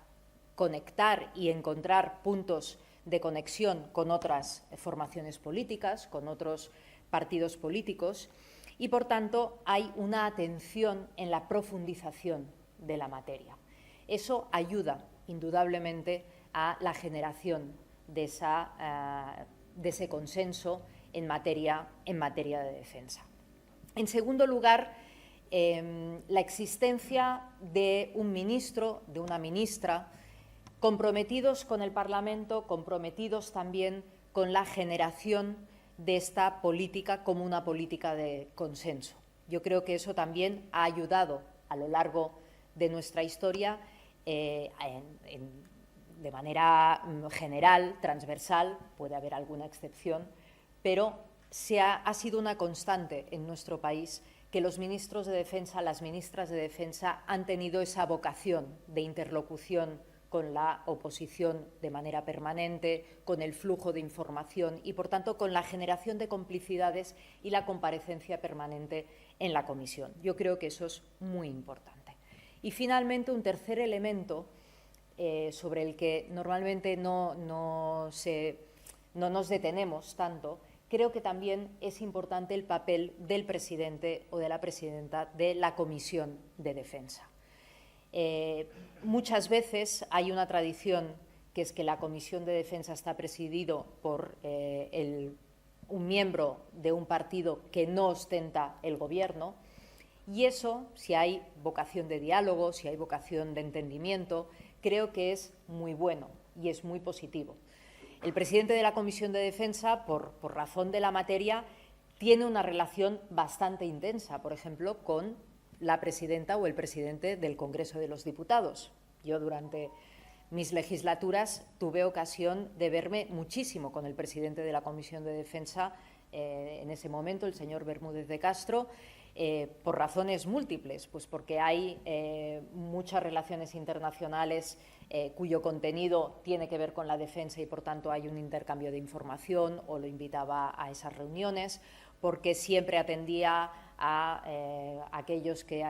conectar y encontrar puntos de conexión con otras formaciones políticas, con otros partidos políticos, y, por tanto, hay una atención en la profundización de la materia. Eso ayuda, indudablemente, a la generación de ese consenso en materia de defensa. En segundo lugar, la existencia de un ministro, de una ministra, comprometidos con el Parlamento, comprometidos también con la generación de esta política como una política de consenso. Yo creo que eso también ha ayudado a lo largo de nuestra historia de manera general, transversal, puede haber alguna excepción, pero ha sido una constante en nuestro país que los ministros de Defensa, las ministras de Defensa han tenido esa vocación de interlocución con la oposición de manera permanente, con el flujo de información y, por tanto, con la generación de complicidades y la comparecencia permanente en la comisión. Yo creo que eso es muy importante. Y, finalmente, un tercer elemento sobre el que normalmente no nos detenemos tanto, creo que también es importante el papel del presidente o de la presidenta de la Comisión de Defensa. Muchas veces hay una tradición que es que la Comisión de Defensa está presidido por un miembro de un partido que no ostenta el Gobierno, y eso, si hay vocación de diálogo, si hay vocación de entendimiento, creo que es muy bueno y es muy positivo. El presidente de la Comisión de Defensa, por razón de la materia, tiene una relación bastante intensa, por ejemplo, con la presidenta o el presidente del Congreso de los Diputados. Yo, durante mis legislaturas, tuve ocasión de verme muchísimo con el presidente de la Comisión de Defensa, en ese momento, el señor Bermúdez de Castro, por razones múltiples, pues porque hay muchas relaciones internacionales cuyo contenido tiene que ver con la defensa y, por tanto, hay un intercambio de información, o lo invitaba a esas reuniones, porque siempre atendía a aquellos que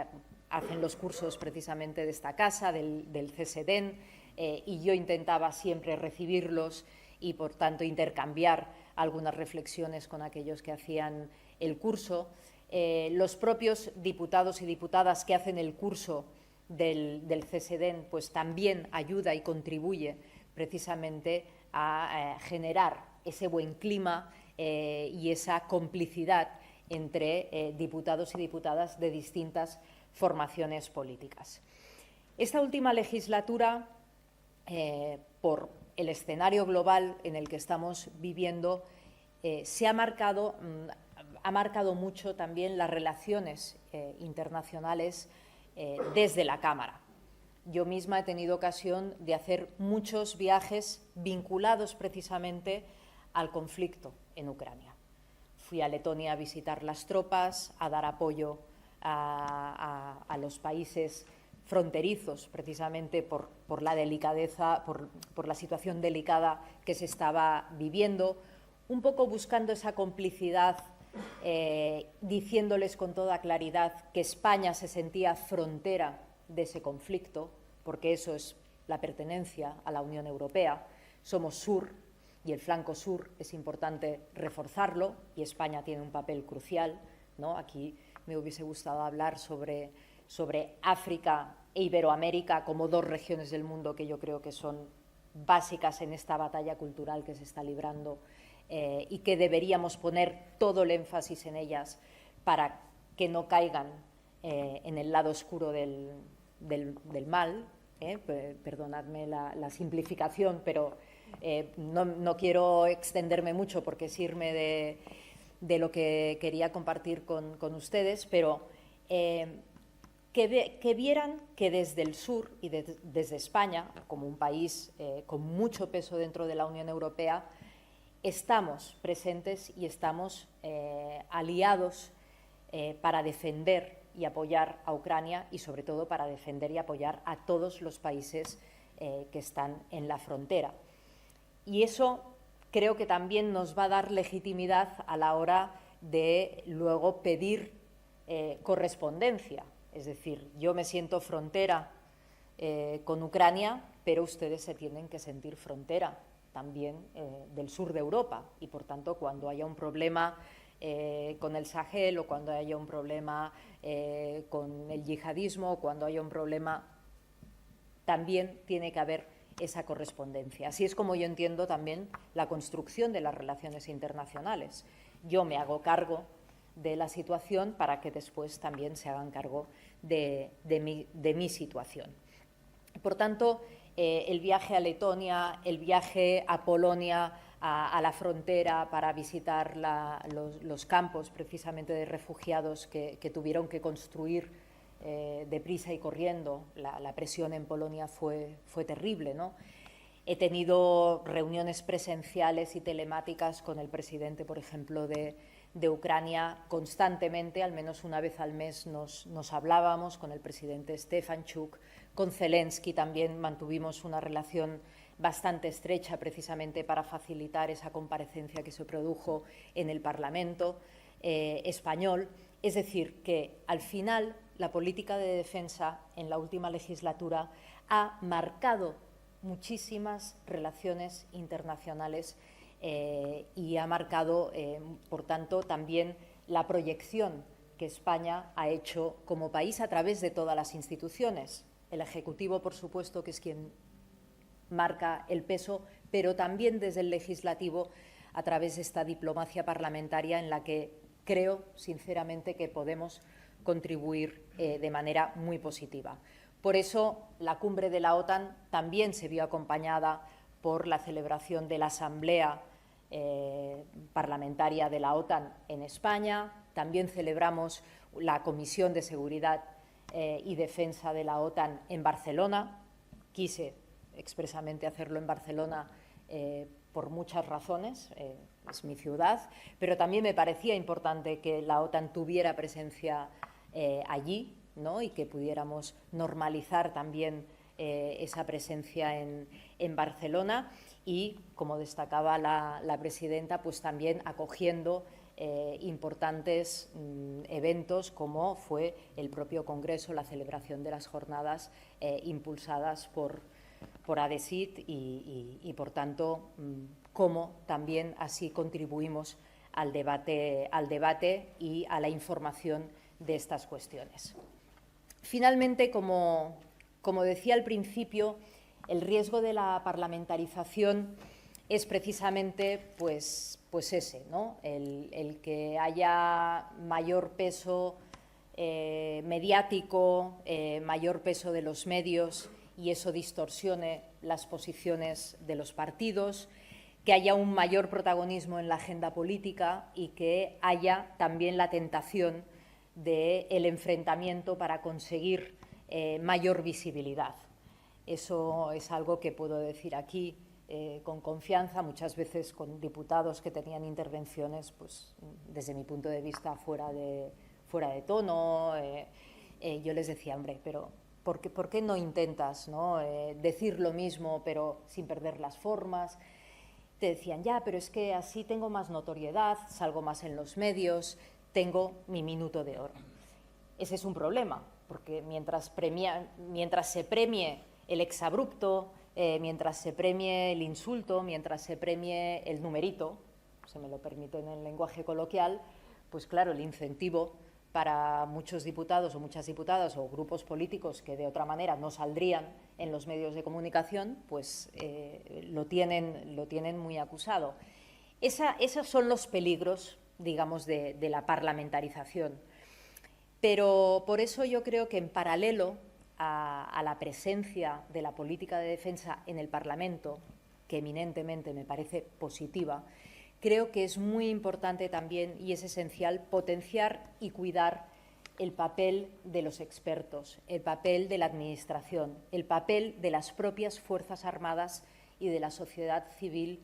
hacen los cursos precisamente de esta casa, del CSDEN, y yo intentaba siempre recibirlos y, por tanto, intercambiar algunas reflexiones con aquellos que hacían el curso. Los propios diputados y diputadas que hacen el curso del CSDEN, pues también ayuda y contribuye precisamente a generar ese buen clima y esa complicidad entre diputados y diputadas de distintas formaciones políticas. Esta última legislatura, por el escenario global en el que estamos viviendo, ha marcado mucho también las relaciones internacionales desde la Cámara. Yo misma he tenido ocasión de hacer muchos viajes vinculados precisamente al conflicto en Ucrania. Fui a Letonia a visitar las tropas, a dar apoyo a los países fronterizos, precisamente por la delicadeza, por la situación delicada que se estaba viviendo, un poco buscando esa complicidad, diciéndoles con toda claridad que España se sentía frontera de ese conflicto, porque eso es la pertenencia a la Unión Europea. Somos sur y el flanco sur es importante reforzarlo, y España tiene un papel crucial, ¿no? Aquí me hubiese gustado hablar sobre África e Iberoamérica como dos regiones del mundo que yo creo que son básicas en esta batalla cultural que se está librando, y que deberíamos poner todo el énfasis en ellas para que no caigan en el lado oscuro del mal. Perdonadme la simplificación, pero no quiero extenderme mucho porque es irme de lo que quería compartir con ustedes, pero que vieran que desde el sur y desde España, como un país con mucho peso dentro de la Unión Europea, estamos presentes y estamos aliados para defender y apoyar a Ucrania y, sobre todo, para defender y apoyar a todos los países que están en la frontera. Y eso creo que también nos va a dar legitimidad a la hora de luego pedir correspondencia. Es decir, yo me siento frontera con Ucrania, pero ustedes se tienen que sentir frontera también del sur de Europa. Y, por tanto, cuando haya un problema con el Sahel o cuando haya un problema con el yihadismo, cuando haya un problema, también tiene que haber esa correspondencia. Así es como yo entiendo también la construcción de las relaciones internacionales. Yo me hago cargo de la situación para que después también se hagan cargo de mi situación. Por tanto, el viaje a Letonia, el viaje a Polonia, a la frontera para visitar los campos precisamente de refugiados que tuvieron que construir deprisa y corriendo. La presión en Polonia fue terrible, ¿no? He tenido reuniones presenciales y telemáticas con el presidente, por ejemplo, de Ucrania constantemente, al menos una vez al mes nos hablábamos, con el presidente Stefanchuk, con Zelensky también mantuvimos una relación bastante estrecha precisamente para facilitar esa comparecencia que se produjo en el Parlamento español. Es decir, que al final la política de defensa en la última legislatura ha marcado muchísimas relaciones internacionales y ha marcado, por tanto, también la proyección que España ha hecho como país a través de todas las instituciones. El Ejecutivo, por supuesto, que es quien marca el peso, pero también desde el Legislativo a través de esta diplomacia parlamentaria en la que creo, sinceramente, que podemos contribuir de manera muy positiva. Por eso, la cumbre de la OTAN también se vio acompañada por la celebración de la Asamblea Parlamentaria de la OTAN en España. También celebramos la Comisión de Seguridad y Defensa de la OTAN en Barcelona. Quise expresamente hacerlo en Barcelona por muchas razones, es mi ciudad, pero también me parecía importante que la OTAN tuviera presencia allí, ¿no? Y que pudiéramos normalizar también esa presencia en Barcelona y, como destacaba la presidenta, pues también acogiendo importantes eventos como fue el propio Congreso, la celebración de las jornadas impulsadas por ADESIT y, por tanto, cómo también así contribuimos al debate y a la información de estas cuestiones. Finalmente, como decía al principio, el riesgo de la parlamentarización es precisamente pues ese, ¿no? El que haya mayor peso mediático, mayor peso de los medios y eso distorsione las posiciones de los partidos, que haya un mayor protagonismo en la agenda política y que haya también la tentación del enfrentamiento para conseguir mayor visibilidad. Eso es algo que puedo decir aquí con confianza, muchas veces con diputados que tenían intervenciones, pues, desde mi punto de vista, fuera de tono. Yo les decía, hombre, pero ¿por qué no intentas, ¿no? Decir lo mismo pero sin perder las formas? Te decían, ya, pero es que así tengo más notoriedad, salgo más en los medios, tengo mi minuto de oro. Ese es un problema, porque mientras se premie el exabrupto, mientras se premie el insulto, mientras se premie el numerito, se me lo permite en el lenguaje coloquial, pues claro, el incentivo para muchos diputados o muchas diputadas o grupos políticos que de otra manera no saldrían en los medios de comunicación, pues lo tienen muy acusado. Esos son los peligros, digamos, de la parlamentarización. Pero por eso yo creo que en paralelo a la presencia de la política de defensa en el Parlamento, que eminentemente me parece positiva, creo que es muy importante también y es esencial potenciar y cuidar el papel de los expertos, el papel de la Administración, el papel de las propias Fuerzas Armadas y de la sociedad civil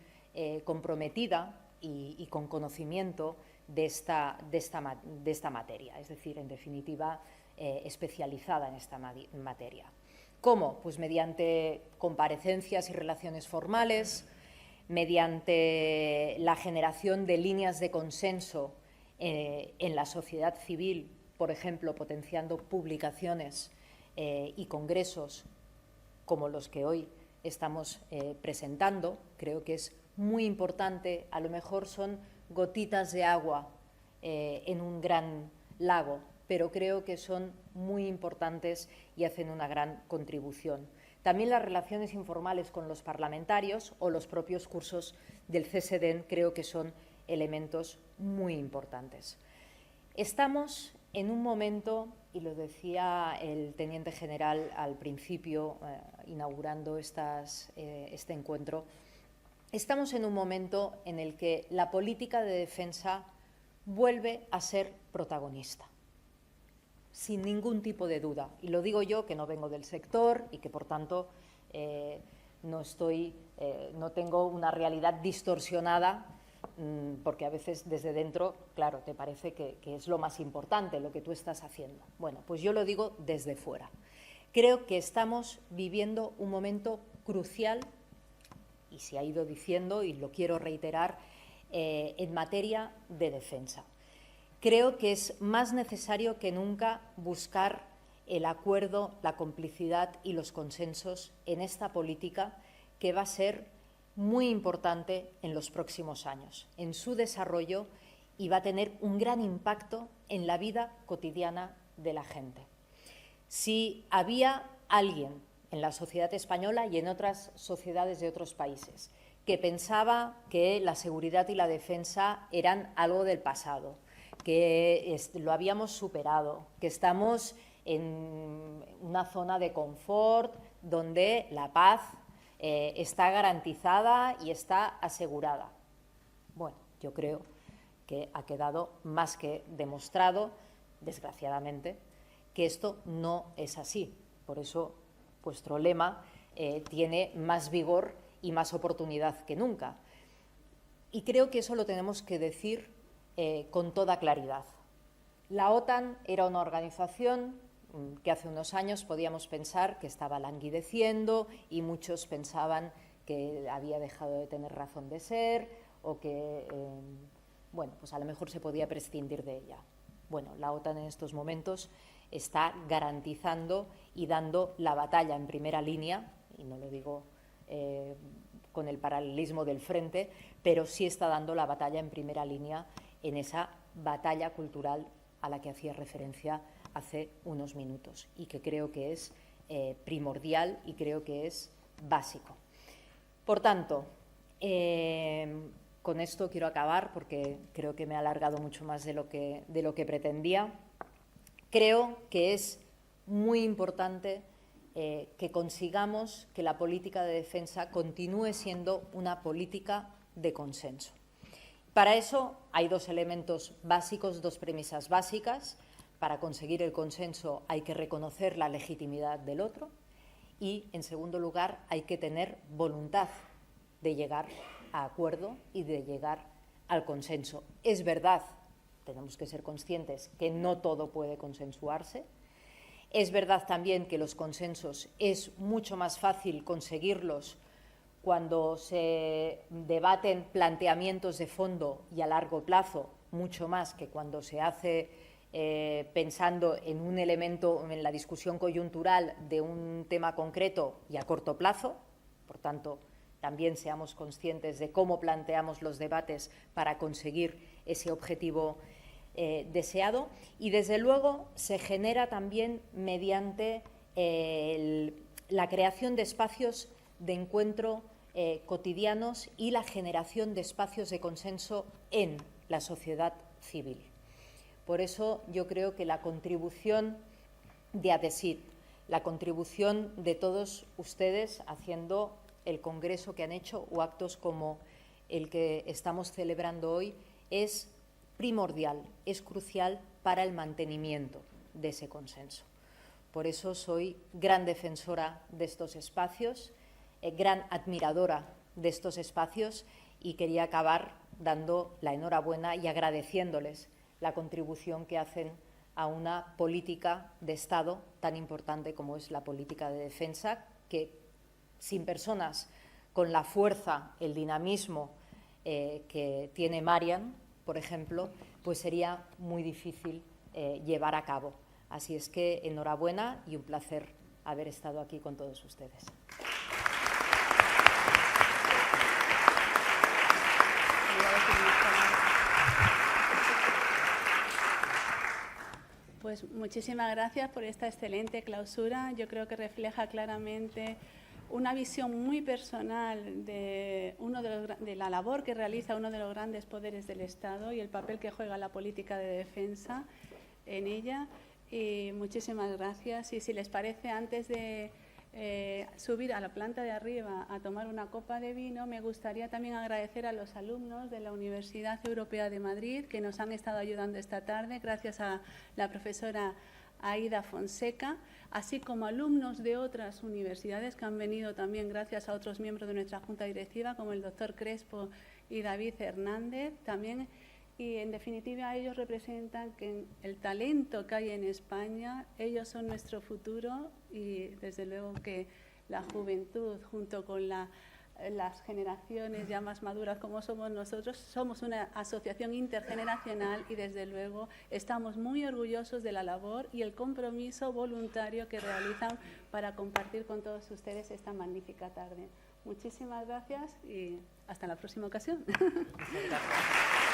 comprometida y con conocimiento de esta materia, es decir, en definitiva, especializada en esta materia. ¿Cómo? Pues mediante comparecencias y relaciones formales, mediante la generación de líneas de consenso en la sociedad civil, por ejemplo, potenciando publicaciones y congresos como los que hoy estamos presentando. Creo que es muy importante, a lo mejor son gotitas de agua en un gran lago, pero creo que son muy importantes y hacen una gran contribución. También las relaciones informales con los parlamentarios o los propios cursos del CSDEN creo que son elementos muy importantes. Estamos en un momento, y lo decía el teniente general al principio, inaugurando este encuentro, estamos en un momento en el que la política de defensa vuelve a ser protagonista, sin ningún tipo de duda. Y lo digo yo, que no vengo del sector y que, por tanto, no tengo una realidad distorsionada, porque a veces desde dentro, claro, te parece que es lo más importante lo que tú estás haciendo. Bueno, pues yo lo digo desde fuera. Creo que estamos viviendo un momento crucial, y se ha ido diciendo, y lo quiero reiterar, en materia de defensa. Creo que es más necesario que nunca buscar el acuerdo, la complicidad y los consensos en esta política que va a ser muy importante en los próximos años, en su desarrollo, y va a tener un gran impacto en la vida cotidiana de la gente. Si había alguien en la sociedad española y en otras sociedades de otros países que pensaba que la seguridad y la defensa eran algo del pasado, que lo habíamos superado, que estamos en una zona de confort donde la paz está garantizada y está asegurada. Bueno, yo creo que ha quedado más que demostrado, desgraciadamente, que esto no es así. Por eso vuestro lema tiene más vigor y más oportunidad que nunca. Y creo que eso lo tenemos que decir con toda claridad. La OTAN era una organización que hace unos años podíamos pensar que estaba languideciendo y muchos pensaban que había dejado de tener razón de ser o que, bueno, pues a lo mejor se podía prescindir de ella. Bueno, la OTAN en estos momentos está garantizando y dando la batalla en primera línea, y no lo digo con el paralelismo del frente, pero sí está dando la batalla en primera línea en esa batalla cultural a la que hacía referencia hace unos minutos y que creo que es primordial y creo que es básico. Por tanto, con esto quiero acabar porque creo que me he alargado mucho más de lo que pretendía. Creo que es muy importante que consigamos que la política de defensa continúe siendo una política de consenso. Para eso hay dos elementos básicos, dos premisas básicas. Para conseguir el consenso hay que reconocer la legitimidad del otro y, en segundo lugar, hay que tener voluntad de llegar a acuerdo y de llegar al consenso. Es verdad, tenemos que ser conscientes que no todo puede consensuarse. Es verdad también que los consensos es mucho más fácil conseguirlos cuando se debaten planteamientos de fondo y a largo plazo, mucho más que cuando se hace pensando en un elemento, en la discusión coyuntural de un tema concreto y a corto plazo. Por tanto, también seamos conscientes de cómo planteamos los debates para conseguir ese objetivo deseado. Y, desde luego, se genera también mediante la creación de espacios de encuentro cotidianos y la generación de espacios de consenso en la sociedad civil. Por eso yo creo que la contribución de ADESID, la contribución de todos ustedes haciendo el congreso que han hecho o actos como el que estamos celebrando hoy es primordial, es crucial para el mantenimiento de ese consenso. Por eso soy gran defensora de estos espacios, gran admiradora de estos espacios, y quería acabar dando la enhorabuena y agradeciéndoles la contribución que hacen a una política de Estado tan importante como es la política de defensa, que sin personas con la fuerza, el dinamismo que tiene Marian, por ejemplo, pues sería muy difícil llevar a cabo. Así es que enhorabuena y un placer haber estado aquí con todos ustedes. Pues muchísimas gracias por esta excelente clausura. Yo creo que refleja claramente una visión muy personal de la labor que realiza uno de los grandes poderes del Estado y el papel que juega la política de defensa en ella. Y muchísimas gracias. Y si les parece, antes de subir a la planta de arriba a tomar una copa de vino, me gustaría también agradecer a los alumnos de la Universidad Europea de Madrid que nos han estado ayudando esta tarde, gracias a la profesora Aida Fonseca, así como alumnos de otras universidades que han venido también gracias a otros miembros de nuestra Junta Directiva, como el doctor Crespo y David Hernández también. Y, en definitiva, ellos representan que el talento que hay en España, ellos son nuestro futuro y, desde luego, que la juventud, junto con las generaciones ya más maduras como somos nosotros, somos una asociación intergeneracional y, desde luego, estamos muy orgullosos de la labor y el compromiso voluntario que realizan para compartir con todos ustedes esta magnífica tarde. Muchísimas gracias y hasta la próxima ocasión. Gracias.